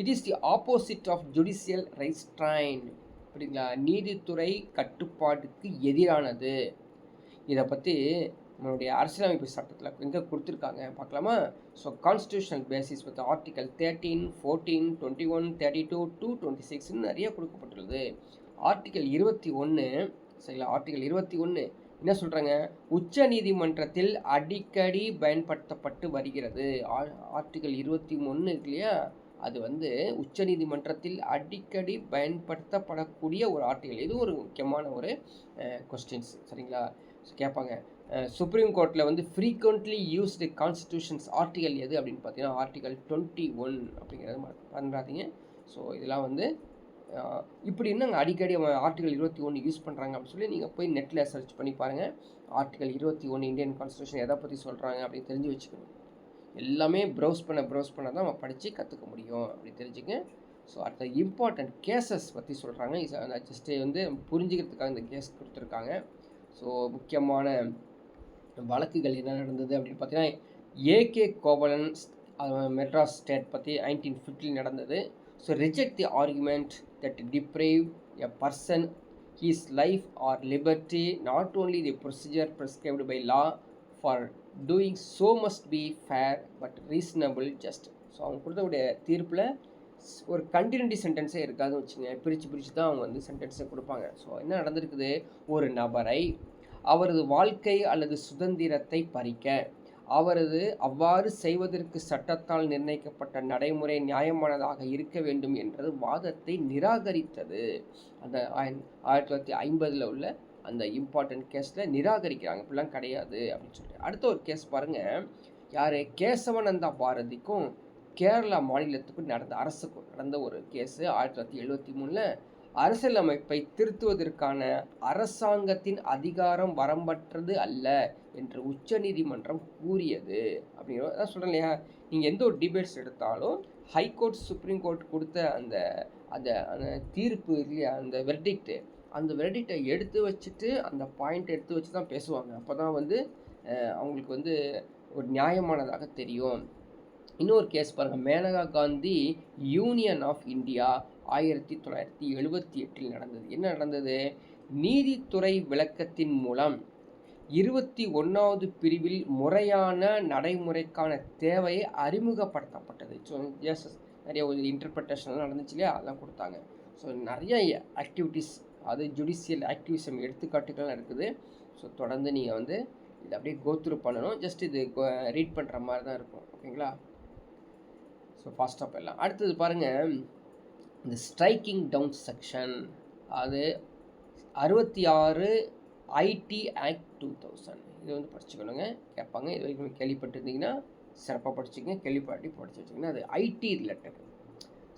It is the opposite of judicial restraint, அப்படிங்களா, நீதித்துறை கட்டுப்பாட்டுக்கு எதிரானது. இதை பற்றி நம்மளுடைய அரசியலமைப்பு சட்டத்தில் எங்கே கொடுத்துருக்காங்க பார்க்கலாமா. So constitutional basis with article 13, 14, 21, 32 to 26 நிறைய கொடுக்கப்பட்டுள்ளது. ஆர்டிகல் 21 சரிங்களா, ஆர்டிகல் 21 என்ன சொல்கிறாங்க, உச்ச நீதிமன்றத்தில் அடிக்கடி பயன்படுத்தப்பட்டு வருகிறது. ஆர்டிகல் 21 இருக்கு இல்லையா, அது வந்து உச்சநீதிமன்றத்தில் அடிக்கடி பயன்படுத்தப்படக்கூடிய ஒரு ஆர்டிகல். இது ஒரு முக்கியமான ஒரு கொஸ்டின்ஸ், சரிங்களா? கேட்பாங்க, சுப்ரீம் கோர்ட்டில் வந்து ஃப்ரீக்வெண்ட்லி யூஸ்டு கான்ஸ்டியூஷன்ஸ் ஆர்டிகல் எது அப்படின்னு பார்த்தீங்கன்னா ஆர்டிகல் 21 அப்படிங்கிறது பண்ணுறாதீங்க. ஸோ இதெல்லாம் வந்து இப்படி இன்னும் அடிக்கடி ஆர்டிகல் 21 யூஸ் பண்ணுறாங்க அப்படின்னு சொல்லி நீங்கள் போய் நெட்டில் சர்ச் பண்ணி பாருங்கள். ஆர்டிகல் 21 இந்தியன் கான்ஸ்டியூஷன் எதை பற்றி சொல்கிறாங்க அப்படின்னு தெரிஞ்சு வச்சுக்கணும். எல்லாமே ப்ரௌஸ் பண்ண தான் நம்ம படித்து கற்றுக்க முடியும் அப்படி தெரிஞ்சுங்க. ஸோ அடுத்த இம்பார்ட்டண்ட் கேசஸ் பற்றி சொல்கிறாங்க. ஜஸ்ட்டு வந்து புரிஞ்சுக்கிறதுக்காக இந்த கேஸ் கொடுத்துருக்காங்க. ஸோ முக்கியமான வழக்குகள் என்ன நடந்தது அப்படின்னு பார்த்தீங்கன்னா, ஏகே கோவலன் மெட்ராஸ் ஸ்டேட் பற்றி 1950 நடந்தது. So reject the argument that deprive a person his life or liberty not only the procedure prescribed by law for doing so must be fair but reasonable just. So அவங்க கொடுத்தவுடைய தீர்ப்பில் ஒரு continuity சென்டென்ஸே இருக்காதுன்னு வச்சுங்க. பிரித்து தான் அவங்க வந்து சென்டென்ஸை கொடுப்பாங்க. ஸோ என்ன நடந்திருக்குது, ஒரு நபரை அவரது வாழ்க்கை அல்லது சுதந்திரத்தை பறிக்க அவரது அவ்வாறு செய்வதற்கு சட்டத்தால் நிர்ணயிக்கப்பட்ட நடைமுறை நியாயமானதாக இருக்க வேண்டும் என்றது வாதத்தை நிராகரித்தது. அந்த 1950 உள்ள அந்த இம்பார்ட்டன்ட் கேஸில் நிராகரிக்கிறாங்க, இப்படிலாம் கிடையாது அப்படின்னு சொல்லிட்டு. அடுத்த ஒரு கேஸ் பாருங்கள், யார், கேசவனந்தா பாரதிக்கும் கேரளா மாநிலத்துக்கும் அரசுக்கும் நடந்த ஒரு கேஸு. 1973 அரசியலமைப்பை திருத்துவதற்கான அரசாங்கத்தின் அதிகாரம் வரம்பற்றது அல்ல என்று உச்சநீதிமன்றம் கூறியது. அப்படிங்கிறத சொல்கிறேன் இல்லையா, நீங்கள் எந்த ஒரு டிபேட்ஸ் எடுத்தாலும் ஹைகோர்ட் சுப்ரீம் கோர்ட் கொடுத்த அந்த அந்த தீர்ப்பு இல்லையா, அந்த வெர்டிக்டை எடுத்து வச்சுட்டு அந்த பாயிண்ட் எடுத்து வச்சு தான் பேசுவாங்க. அப்போ தான் வந்து அவங்களுக்கு வந்து ஒரு நியாயமானதாக தெரியும். இன்னொரு கேஸ் பாருங்கள், Maneka Gandhi union of India 1978 நடந்தது. என்ன நடந்தது, நீதித்துறை விளக்கத்தின் மூலம் 21வது பிரிவில் முறையான நடைமுறைக்கான தேவையை அறிமுகப்படுத்தப்பட்டது. ஸோ நிறைய ஒரு இன்டர்பிரிட்டேஷன்லாம் நடந்துச்சு இல்லையா, அதெல்லாம் கொடுத்தாங்க. ஸோ நிறைய ஆக்டிவிட்டீஸ், அது ஜுடிஷியல் ஆக்டிவிசம் எடுத்துக்காட்டுகள்லாம் இருக்குது. ஸோ தொடர்ந்து நீங்கள் வந்து இதை அப்படியே கோத்ரூ பண்ணணும். ஜஸ்ட் இது ரீட் பண்ணுற மாதிரி தான் இருக்கும், ஓகேங்களா? ஸோ ஃபாஸ்ட்டாக போயிடலாம். அடுத்தது பாருங்கள், இந்த ஸ்ட்ரைக்கிங் டவுன் செக்ஷன், அது 66 ஐடி ஆக்ட் 2000. இது வந்து படிச்சுக்கணுங்க, கேட்பாங்க. இது வரைக்கும் கேள்விப்பட்டிருந்தீங்கன்னா சிறப்பாக படிச்சுக்கங்க, கேள்விப்பாட்டி படிச்சு வச்சுக்கோங்க. அது IT related.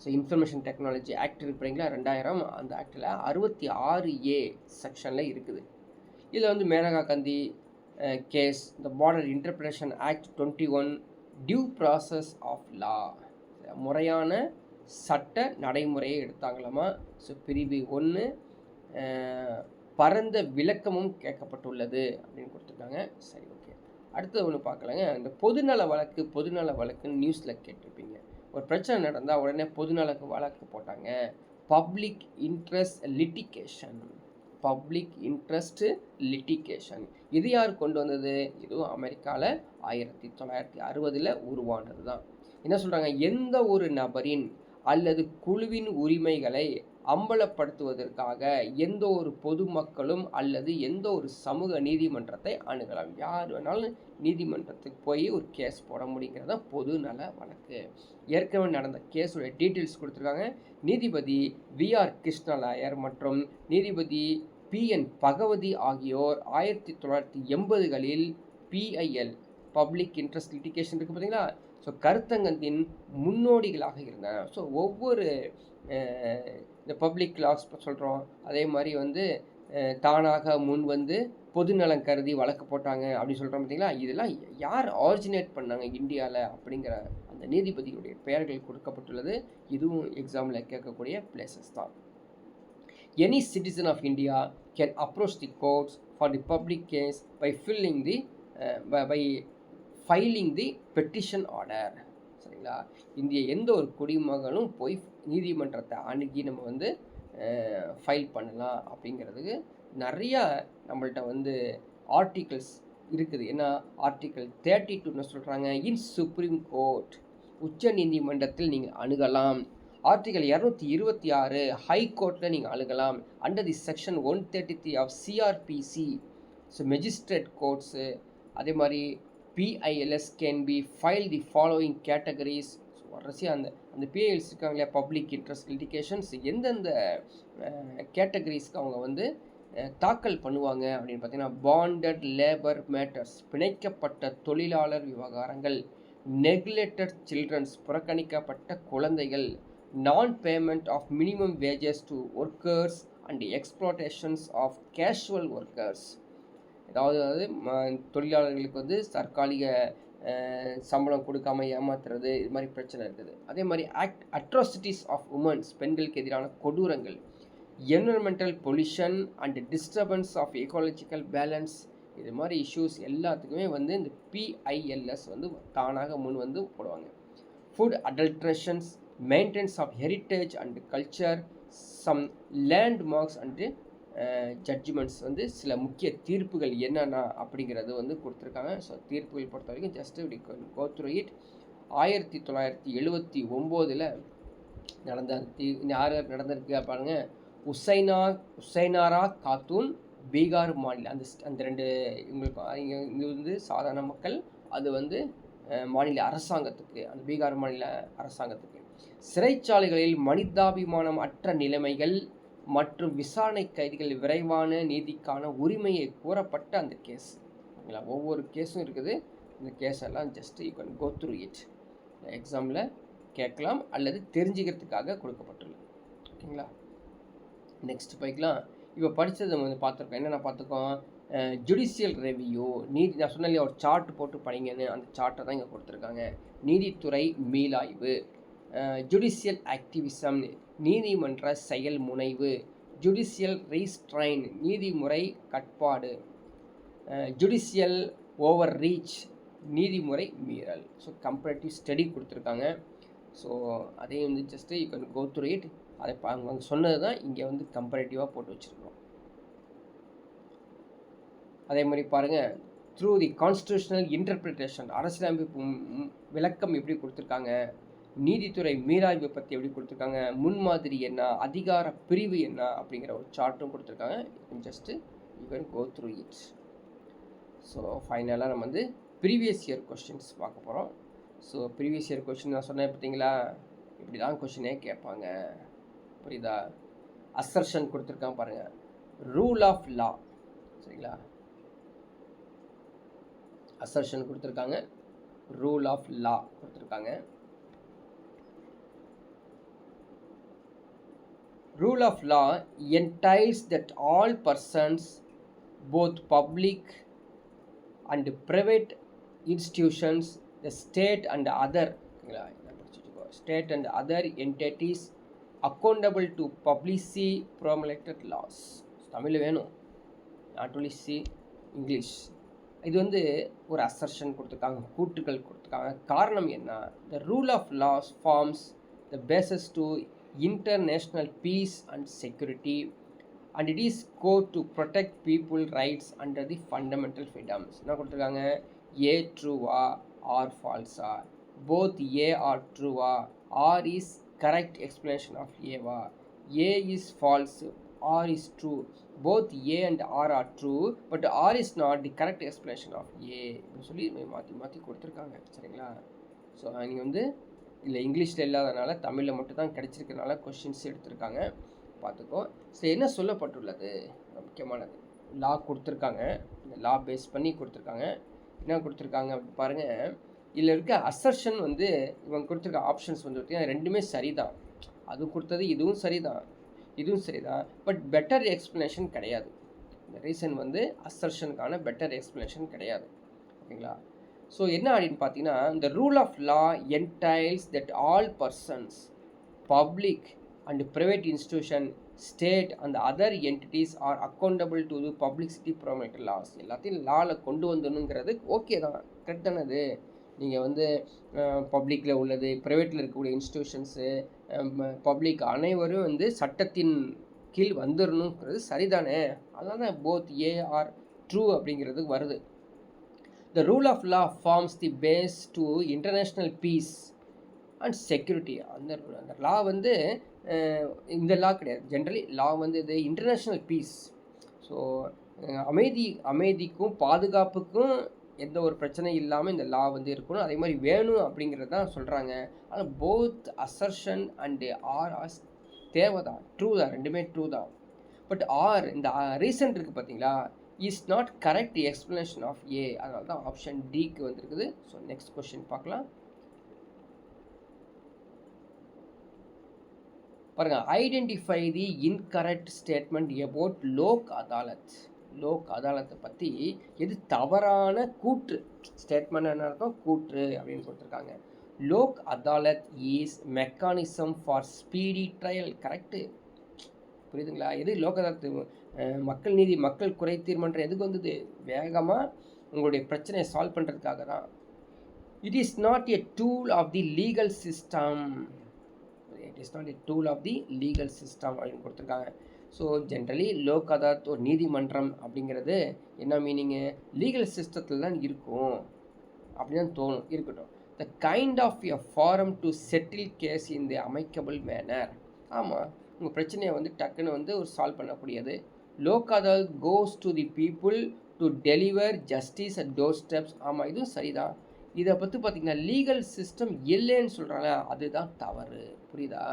So information technology act இருக்குறீங்களா 2000, அந்த ஆக்டில் 66A செக்ஷனில் இருக்குது. இதில் வந்து மேனகா காந்தி கேஸ், இந்த broader interpretation act 21, due process of law, முறையான சட்ட நடைமுறையை எடுத்தாங்களாமா. ஸோ பிரிவு 1 பரந்த விளக்கமும் கேட்கப்பட்டுள்ளது அப்படின்னு கொடுத்துருக்காங்க. சரி, ஓகே. அடுத்தது ஒன்று பார்க்கலாங்க, இந்த பொதுநல வழக்குன்னு நியூஸில் கேட்டிருப்பீங்க. ஒரு பிரச்சனை நடந்தால் உடனே பொதுநல வழக்கு போட்டாங்க. பப்ளிக் இன்ட்ரெஸ்ட் லிட்டிகேஷன் இது யார் கொண்டு வந்தது, இதுவும் அமெரிக்காவில் 1960 உருவானது தான். என்ன சொல்கிறாங்க, எந்த ஒரு நபரின் அல்லது குழுவின் உரிமைகளை அம்பலப்படுத்துவதற்காக எந்த ஒரு பொதுமக்களும் அல்லது எந்த ஒரு சமூக நீதிமன்றத்தை அணுகலாம். யார் வேணாலும் நீதிமன்றத்துக்கு போய் ஒரு கேஸ் போட முடியுங்கிறத பொது நல வழக்கு. ஏற்கனவே நடந்த கேஸோட டீட்டெயில்ஸ் கொடுத்துருக்காங்க. நீதிபதி விஆர் கிருஷ்ணலாயர் மற்றும் நீதிபதி PN பகவதி ஆகியோர் 1980களில் PIL பப்ளிக் இன்ட்ரெஸ்ட் லிட்டிகேஷன் இருக்குது பார்த்தீங்களா, ஸோ கருத்தங்கத்தின் முன்னோடிகளாக இருந்தன. ஸோ ஒவ்வொரு இந்த பப்ளிக் லாஸ் சொல்கிறோம், அதே மாதிரி வந்து தானாக முன் வந்து பொதுநலம் கருதி வழக்கு போட்டாங்க அப்படின்னு சொல்கிறோம் பார்த்தீங்களா, இதெல்லாம் யார் ஆரிஜினேட் பண்ணாங்க இந்தியாவில் அப்படிங்கிற அந்த நீதிபதிகளுடைய பெயர்கள் கொடுக்கப்பட்டுள்ளது. இதுவும் எக்ஸாமில் கேட்கக்கூடிய பிளேசஸ் தான். Any citizen of India can approach the courts for the public case by filing the petition order. சரிங்களா, இந்திய எந்த ஒரு குடிமகனும் போய் நீதிமன்றத்தை அணுகி நம்ம வந்து ஃபைல் பண்ணலாம். அப்படிங்கிறதுக்கு நிறையா நம்மள்கிட்ட வந்து ஆர்டிகல்ஸ் இருக்குது. ஏன்னா ஆர்டிகல் 32 சொல்கிறாங்க, இன் சுப்ரீம் கோர்ட், உச்ச நீதிமன்றத்தில் நீங்கள் அணுகலாம். ஆர்டிகல் 226 ஹை கோர்ட்டில் நீங்கள் அணுகலாம். Under the section 133 of CRPC. So magistrate courts, அதே மாதிரி PILS can be file the following categories. வரிசையாக அந்த பிஐஎல்ஸ் இருக்காங்க இல்லையா, பப்ளிக் இன்ட்ரெஸ்ட் லிட்டிகேஷன்ஸ், எந்தெந்த கேட்டகரிஸ்க்கு அவங்க வந்து தாக்கல் பண்ணுவாங்க அப்படின்னு பார்த்தீங்கன்னா, பாண்டட் லேபர் மேட்டர்ஸ், பிணைக்கப்பட்ட தொழிலாளர் விவகாரங்கள், நெக்லெக்டட் சில்ட்ரன்ஸ், புறக்கணிக்கப்பட்ட குழந்தைகள், non payment of minimum wages to workers and exploitations of casual workers. அதாவது தொழிலாளர்களுக்கு வந்து தற்காலிக சம்பளம் கொடுக்காம ஏமாத்துறது, இது மாதிரி பிரச்சனை இருக்குது. அதே மாதிரி அட்ராசிட்டிஸ் ஆஃப் உமன்ஸ், பெண்களுக்கு எதிரான கொடூரங்கள், environmental pollution and disturbance of ecological balance, இது மாதிரி இஷ்யூஸ் எல்லாத்துக்குமே வந்து இந்த பிஐஎல்எஸ் வந்து தானாக முன் வந்து போடுவாங்க. Food adulterations, maintenance of heritage and culture, some landmarks and judgments, வந்து சில முக்கிய தீர்ப்புகள் என்னென்ன அப்படிங்கிறது வந்து கொடுத்துருக்காங்க. ஸோ தீர்ப்புகள் பொறுத்த வரைக்கும் ஜஸ்ட் இப்படி கோ த்ரூ இட். 1979 நடந்த யார் நடந்திருக்கு பாருங்க, உசைனாரா காத்தூன், பீகார் மாநிலம். அந்த ரெண்டு இவங்களுக்கு இங்கே வந்து சாதாரண மக்கள், அது வந்து மாநில அரசாங்கத்துக்கு, அந்த பீகார் மாநில அரசாங்கத்துக்கு சிறைச்சாலைகளில் மனிதாபிமானம் அற்ற நிலைமைகள் மற்றும் விசாரணை கைதிகள் விரைவான நீதிக்கான உரிமையை கூறப்பட்ட அந்த கேஸ். ஓகேங்களா, ஒவ்வொரு கேஸும் இருக்குது. இந்த கேஸ் எல்லாம் just you can go through it. எக்ஸாமில் கேட்கலாம் அல்லது தெரிஞ்சுக்கிறதுக்காக கொடுக்கப்பட்டுள்ளது. ஓகேங்களா, நெக்ஸ்ட் போய்க்கலாம். இப்போ படித்தது நம்ம வந்து பார்த்துருக்கோம். என்னென்ன பார்த்துக்கோம், ஜுடிஷியல் ரெவியூ, நீதி. நான் சொன்ன ஒரு சார்ட் போட்டு படிங்கன்னு, அந்த சார்ட்டை தான் இங்கே கொடுத்துருக்காங்க. நீதித்துறை மீளாய்வு, ஜுடிஷியல் ஆக்டிவிசம், நீதிமன்ற செயல் முனைவு, ஜுடிஷியல் ரீஸ்ட்ரைன், நீதிமுறை கட்பாடு, ஜுடிஷியல் ஓவர் ரீச், நீதிமுறை மீறல். ஸோ கம்பேரிட்டிவ் ஸ்டடி கொடுத்துருக்காங்க. ஸோ அதையும் வந்து just you can go through it. அதை அவங்க சொன்னது தான் இங்கே வந்து கம்பேரிட்டிவாக போட்டு வச்சுருக்கோம். அதே மாதிரி பாருங்கள், த்ரூ தி கான்ஸ்டியூஷனல் இன்டர்பிரிட்டேஷன், அரசியலமைப்பு விளக்கம் எப்படி கொடுத்துருக்காங்க, நீதித்துறை மீளாய்வு பற்றி எப்படி கொடுத்துருக்காங்க, முன்மாதிரி என்ன, அதிகார பிரிவு என்ன அப்படிங்கிற ஒரு சார்ட்டும் கொடுத்துருக்காங்க. Just you can go through it. So ஃபைனலாக நம்ம வந்து ப்ரீவியஸ் இயர் கொஸ்டின்ஸ் பார்க்க போகிறோம். ஸோ ப்ரீவியஸ் இயர் கொஸ்டின் நான் சொன்னேன் பார்த்தீங்களா, இப்படி தான் கொஸ்டினே கேட்பாங்க. புரியுதா? அசர்ஷன் கொடுத்துருக்கான் பாருங்கள், ரூல் ஆஃப் லா. சரிங்களா, அசர்ஷன் கொடுத்துருக்காங்க, ரூல் ஆஃப் லா கொடுத்துருக்காங்க. Rule of law entails that all persons, both public and private institutions, the state and other entities accountable to publicly promulgated laws. Tamil வேணும், நாட் ஒன்லி சி இங்கிலீஷ். இது வந்து ஒரு assertion கொடுத்துருக்காங்க, கூட்டுகள் கொடுத்துருக்காங்க. காரணம் என்ன, the rule of laws forms the basis to international peace and security, and it is code to protect people rights under the fundamental freedoms. என்ன கொடுத்துருக்காங்க, A ட்ரூவா ஆர் ஃபால்ஸா, both A are ட்ரூவா, R is correct explanation of Aவா, A is false, R is true, both A and R are true but R is not the correct explanation of A சொல்லி மாற்றி மாற்றி கொடுத்துருக்காங்க. சரிங்களா, so நீங்கள் வந்து இல்லை இங்கிலீஷில் இல்லாதனால தமிழில் மட்டும் தான் கிடச்சிருக்கிறதுனால கொஷின்ஸ் எடுத்திருக்காங்க, பார்த்துக்கோ. ஸோ என்ன சொல்லப்பட்டுள்ளது, முக்கியமானது லா கொடுத்துருக்காங்க, இந்த லா பேஸ் பண்ணி கொடுத்துருக்காங்க. என்ன கொடுத்துருக்காங்க அப்படி பாருங்கள். இதில் இருக்க அசர்ஷன் வந்து இவங்க கொடுத்துருக்க ஆப்ஷன்ஸ் வந்து பார்த்திங்கன்னா ரெண்டுமே சரி தான். அதுவும் கொடுத்தது இதுவும் சரி தான், இதுவும் சரி தான், பட் பெட்டர் எக்ஸ்ப்ளனேஷன் கிடையாது. இந்த ரீசன் வந்து அசர்ஷனுக்கான பெட்டர் எக்ஸ்ப்ளனேஷன் கிடையாது. ஓகேங்களா, ஸோ என்ன அப்படின்னு பார்த்தீங்கன்னா, இந்த rule of law entails that all persons, public and private institution, state and other entities are accountable to the publicity promoted laws. எல்லாத்தையும் லாவில் கொண்டு வந்துணுங்கிறது ஓகே தான், கரெக்ட் தானது. நீங்கள் வந்து பப்ளிக்கில் உள்ளது, ப்ரைவேட்டில் இருக்கக்கூடிய இன்ஸ்டிடியூஷன்ஸு, பப்ளிக் அனைவரும் வந்து சட்டத்தின் கீழ் வந்துடணுங்கிறது சரிதானே. அதனால தான் போத் ஏ ஆர் ட்ரூ அப்படிங்கிறது வருது. The rule of law forms the base to international peace and security. அந்த லா வந்து இந்த லா கிடையாது, ஜென்ரலி லா வந்து இது இன்டர்நேஷ்னல் பீஸ். ஸோ அமைதிக்கும் பாதுகாப்புக்கும் எந்த ஒரு பிரச்சனையும் இல்லாமல் இந்த லா வந்து இருக்கணும், அதே மாதிரி வேணும் அப்படிங்கிறது தான் சொல்கிறாங்க. ஆனால் போத் அசர்ஷன் அண்டு ஆர் தேவை தான், ட்ரூ தான், ரெண்டுமே ட்ரூ தான். பட் ஆர் இந்த ரீசன் இருக்குது பார்த்தீங்களா, is not correct explanation of A, அதனால தான் ஆப்ஷன் டிக்கு வந்துருக்குது. ஸோ நெக்ஸ்ட் கொஸ்டின் பார்க்கலாம். பாருங்க, identify the incorrect statement about Lok Adalat. Lok அதாலத்தை பற்றி எது தவறான கூற்று, ஸ்டேட்மெண்ட் என்ன அர்த்தம், கூற்று அப்படின்னு கொடுத்துருக்காங்க. Lok Adalat is mechanism for speedy trial. Correct, புரியுதுங்களா? எது லோக் அதாலத், மக்கள் நீதி, மக்கள் குறை தீர்மன்றம் எதுக்கு வந்தது? வேகமாக உங்களுடைய பிரச்சனையை சால்வ் பண்ணுறதுக்காக தான். It is not a tool of the legal system. It is not a tool of the legal system அப்படின்னு கொடுத்துருக்காங்க. ஸோ ஜென்ரலி லோக் அதாலத் ஒரு நீதிமன்றம் அப்படிங்கிறது என்ன மீனிங்கு, லீகல் சிஸ்டத்தில் தான் இருக்கும் அப்படின்னு தான் தோணும். இருக்கட்டும். The kind of a forum to settle case in the amicable manner. ஆமாம், உங்கள் பிரச்சனையை வந்து டக்குன்னு வந்து ஒரு சால்வ் பண்ணக்கூடியது. Lok Adalat goes to the people to deliver justice at door steps. ஆமாம், இதுவும் சரிதான். இதை பற்றி பார்த்திங்கன்னா லீகல் சிஸ்டம் இல்லைன்னு சொல்கிறாங்க, அதுதான் தவறு. புரியுதா?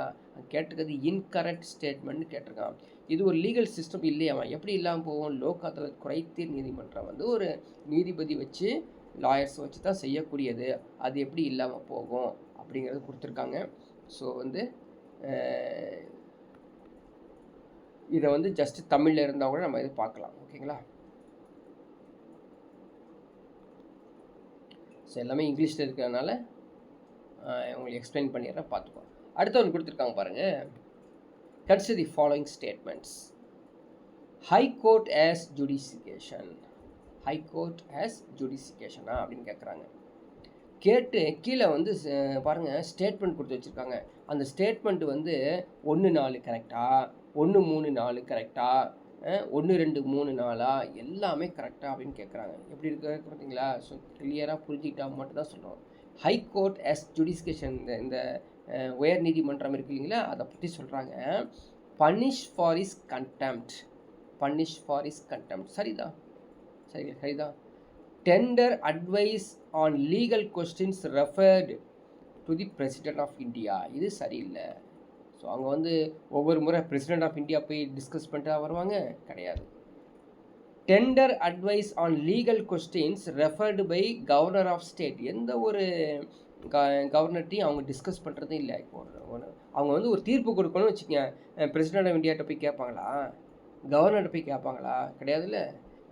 கேட்டிருக்கிறது இன்கரெக்ட் ஸ்டேட்மெண்ட் கேட்டிருக்கான். இது ஒரு லீகல் சிஸ்டம் இல்லையாமா, எப்படி இல்லாமல் போகும்? லோக் அதாலத் குறைதீர் நீதிமன்றம் வந்து ஒரு நீதிபதி வச்சு லாயர்ஸ் வச்சு தான் செய்யக்கூடியது, அது எப்படி இல்லாமல் போகும் அப்படிங்கிறது கொடுத்துருக்காங்க. ஸோ வந்து இதை வந்து ஜஸ்ட் தமிழில் இருந்தால் கூட நம்ம இது பார்க்கலாம். ஓகேங்களா? ஸோ எல்லாமே இங்கிலீஷில் இருக்கிறதுனால உங்களுக்கு எக்ஸ்பிளைன் பண்ணிடுறேன், பார்த்துக்கோ. அடுத்த ஒன்று கொடுத்துருக்காங்க பாருங்கள். Consider the following statements. High Court as jurisdiction. High Court as jurisdiction அப்படின்னு கேட்குறாங்க. கேட்டு கீழே வந்து பாருங்கள் ஸ்டேட்மெண்ட் கொடுத்து வச்சுருக்காங்க. அந்த ஸ்டேட்மெண்ட் வந்து 1-4 கரெக்டாக, 1-3-4 கரெக்டாக, 1-2-3-4 எல்லாமே கரெக்டாக அப்படின்னு கேட்குறாங்க. எப்படி இருக்கு பார்த்தீங்களா? ஸோ கிளியராக புரிஞ்சுக்கிட்டால் மட்டும்தான் சொல்கிறோம். ஹை கோர்ட் as jurisdiction, இந்த உயர் நீதிமன்றம் இருக்கு இல்லைங்களா, அதை பற்றி சொல்கிறாங்க. Punish for is contempt. Punish for is contempt சரிதான், சரிதான். Tender advice on legal questions referred to the president of India. இது சரியில்லை. ஸோ அவங்க வந்து ஒவ்வொரு முறை பிரசிடென்ட் ஆஃப் இந்தியா போய் டிஸ்கஸ் பண்ணிட்டு வருவாங்க, கிடையாது. Tender advice on legal questions referred by governor of state. எந்த ஒரு கவர்னர்ட்டையும் அவங்க டிஸ்கஸ் பண்ணுறதே இல்லை. இப்போ அவங்க வந்து ஒரு தீர்ப்பு கொடுக்கணும்னு வச்சுக்கோங்க, பிரசிடென்ட் ஆஃப் இந்தியாட்ட போய் கேட்பாங்களா, கவர்னர்கிட்ட போய் கேட்பாங்களா? கிடையாதுல்ல.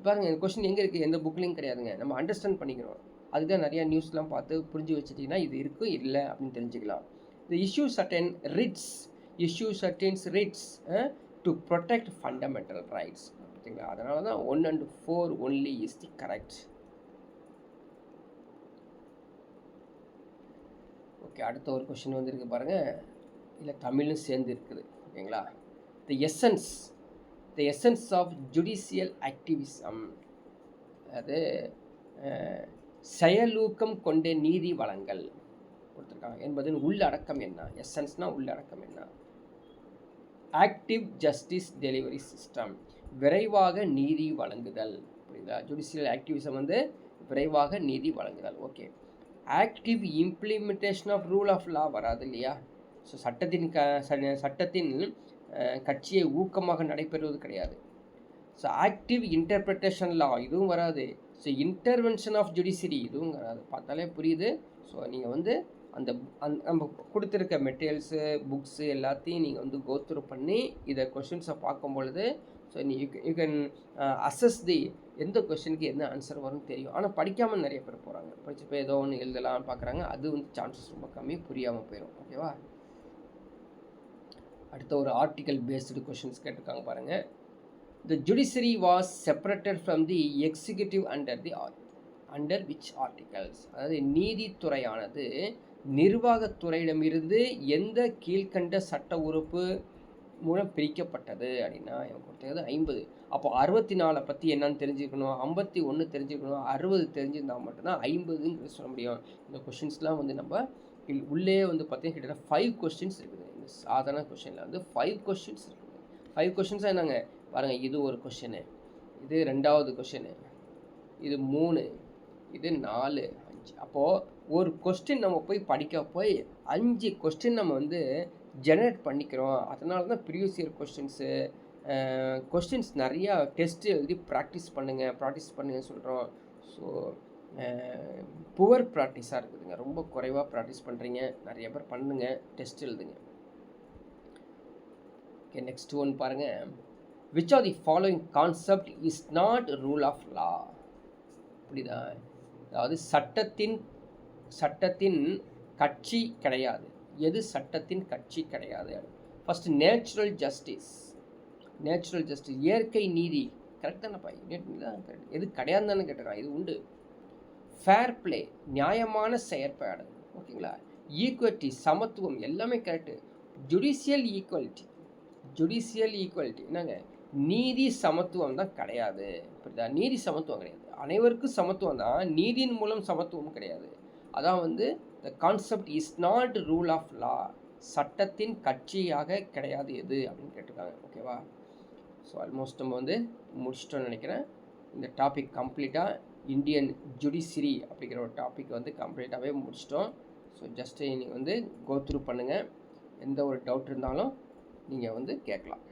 பாருங்கள், இந்த கொஸ்டின் எங்கே இருக்குது, எந்த புக்லேயும் கிடையாதுங்க. நம்ம அண்டர்ஸ்டாண்ட் பண்ணிக்கிறோம். அதுதான் நிறையா நியூஸ்லாம் பார்த்து புரிஞ்சு வச்சுட்டிங்கன்னா இது இருக்கும் இல்லை அப்படின்னு தெரிஞ்சுக்கலாம். The issue certain writs, issue certains writs to protect fundamental rights. பார்த்தீங்களா? அதனால தான் 1 and 4 only is the correct. Okay, அடுத்த ஒரு கொஸ்டின் வந்துருக்கு பாருங்கள். இல்லை தமிழும் சேர்ந்து இருக்குது. ஓகேங்களா? The essence of judicial activism, அது செயலூக்கம் கொண்ட நீதி வழங்கல் கொடுத்துருக்காங்க என்பதன் உள்ளடக்கம் என்ன? எசன்ஸ்னால் உள்ளடக்கம் என்ன? ஆக்டிவ் ஜஸ்டிஸ் டெலிவரி சிஸ்டம், விரைவாக நீதி வழங்குதல். புரியுதா? ஜுடிஷியல் ஆக்டிவிசம் வந்து விரைவாக நீதி வழங்குதல். Okay. Active implementation of rule of law வராது இல்லையா? ஸோ சட்டத்தின் கட்சியை ஊக்கமாக நடைபெறுவது கிடையாது. ஸோ ஆக்டிவ் இன்டர்பிரிட்டேஷன் லா இதுவும் வராது. ஸோ இன்டர்வென்ஷன் ஆஃப் ஜுடிஷியரி இதுவும் வராது. பார்த்தாலே புரியுது. ஸோ நீங்கள் வந்து அந்த நம்ம கொடுத்துருக்க மெட்டீரியல்ஸு, புக்ஸு எல்லாத்தையும் நீங்கள் வந்து கோத்ரூ பண்ணி இதை கொஷின்ஸை பார்க்கும் பொழுது ஸோ யூ கேன் அசஸ் தி எந்த கொஷனுக்கு என்ன ஆன்சர் வரும்னு தெரியும். ஆனால் படிக்காமல் நிறைய பேர் போகிறாங்க. படிச்சு போய் ஏதோ ஒன்று எழுதலாம்னு பார்க்குறாங்க. அது வந்து சான்சஸ் ரொம்ப கம்மி, புரியாமல் போயிடும். ஓகேவா? அடுத்த ஒரு ஆர்டிக்கல் பேஸ்டு கொஷின்ஸ் கேட்டிருக்காங்க பாருங்கள். தி judiciary was separated from the executive under which articles. அதாவது நீதித்துறையானது நிர்வாகத்துறையிடமிருந்து எந்த கீழ்கண்ட சட்ட உறுப்பு மூலம் பிரிக்கப்பட்டது அப்படின்னா எனக்கு கொடுத்தது 50. அப்போ 64 பற்றி என்னன்னு தெரிஞ்சுக்கணும், 51 தெரிஞ்சுக்கணும், 60 தெரிஞ்சிருந்தால் மட்டும்தான் 50ங்கிறது சொல்ல முடியும். இந்த கொஷின்ஸ்லாம் வந்து நம்ம உள்ளே வந்து பார்த்தீங்கன்னா கிட்டத்தட்ட 5 கொஸ்டின்ஸ் இருக்குது. இந்த சாதாரண கொஷினில் வந்து 5 கொஸ்டின்ஸ் இருக்குது. 5 கொஸ்டின்ஸாக என்னங்க பாருங்கள். இது ஒரு கொஷினு, இது 2வது கொஷினு, இது 3, இது 4 5. அப்போது ஒரு கொஸ்டின் நம்ம போய் படிக்க போய் 5 கொஸ்டின் நம்ம வந்து ஜெனரேட் பண்ணிக்கிறோம். அதனால தான் ப்ரீவியஸ் இயர் கொஸ்டின்ஸ் நிறையா டெஸ்ட்டு எழுதி ப்ராக்டிஸ் பண்ணுங்கள் சொல்கிறோம். ஸோ புவர் ப்ராக்டிஸாக இருக்குதுங்க. ரொம்ப குறைவாக ப்ராக்டிஸ் பண்ணுறீங்க. நிறைய பேர் பண்ணுங்கள், டெஸ்ட் எழுதுங்க. ஓகே, நெக்ஸ்ட் ஒன் பாருங்கள். Which are the following concept is not rule of law? புரியுதா? அதாவது சட்டத்தின் கட்சி கிடையாது. எது சட்டத்தின் கட்சி கிடையாது? ஃபஸ்ட்டு நேச்சுரல் ஜஸ்டிஸ், இயற்கை நீதி. கரெக்ட் தானேப்பா? தான் கரெக்ட். எது கிடையாது தானே கேட்டிருக்கான். இது உண்டு. ஃபேர் பிளே, நியாயமான செயற்பாடு. ஓகேங்களா? ஈக்குவலிட்டி, சமத்துவம், எல்லாமே கரெக்டு. ஜுடிஷியல் ஈக்குவலிட்டி என்னங்க? நீதி சமத்துவம் தான் கிடையாது. புரியுதா? நீதி சமத்துவம் கிடையாது. அனைவருக்கும் சமத்துவம் தான், நீதியின் மூலம் சமத்துவம் கிடையாது. அதான் வந்து the concept is not rule of law. சட்டத்தின் கட்சியாக கிடையாது எது அப்படின்னு கேட்டிருக்காங்க. ஓகேவா? ஸோ ஆல்மோஸ்ட் நம்ம வந்து முடிச்சிட்டோன்னு நினைக்கிறேன். இந்த டாபிக் கம்ப்ளீட்டாக இந்தியன் ஜுடிஷியரி அப்படிங்கிற ஒரு டாபிக் வந்து கம்ப்ளீட்டாகவே முடிச்சிட்டோம். ஸோ ஜஸ்ட்டு நீங்கள் வந்து கோ த்ரூ பண்ணுங்கள். எந்த ஒரு டவுட் இருந்தாலும் நீங்கள் வந்து கேட்கலாம்.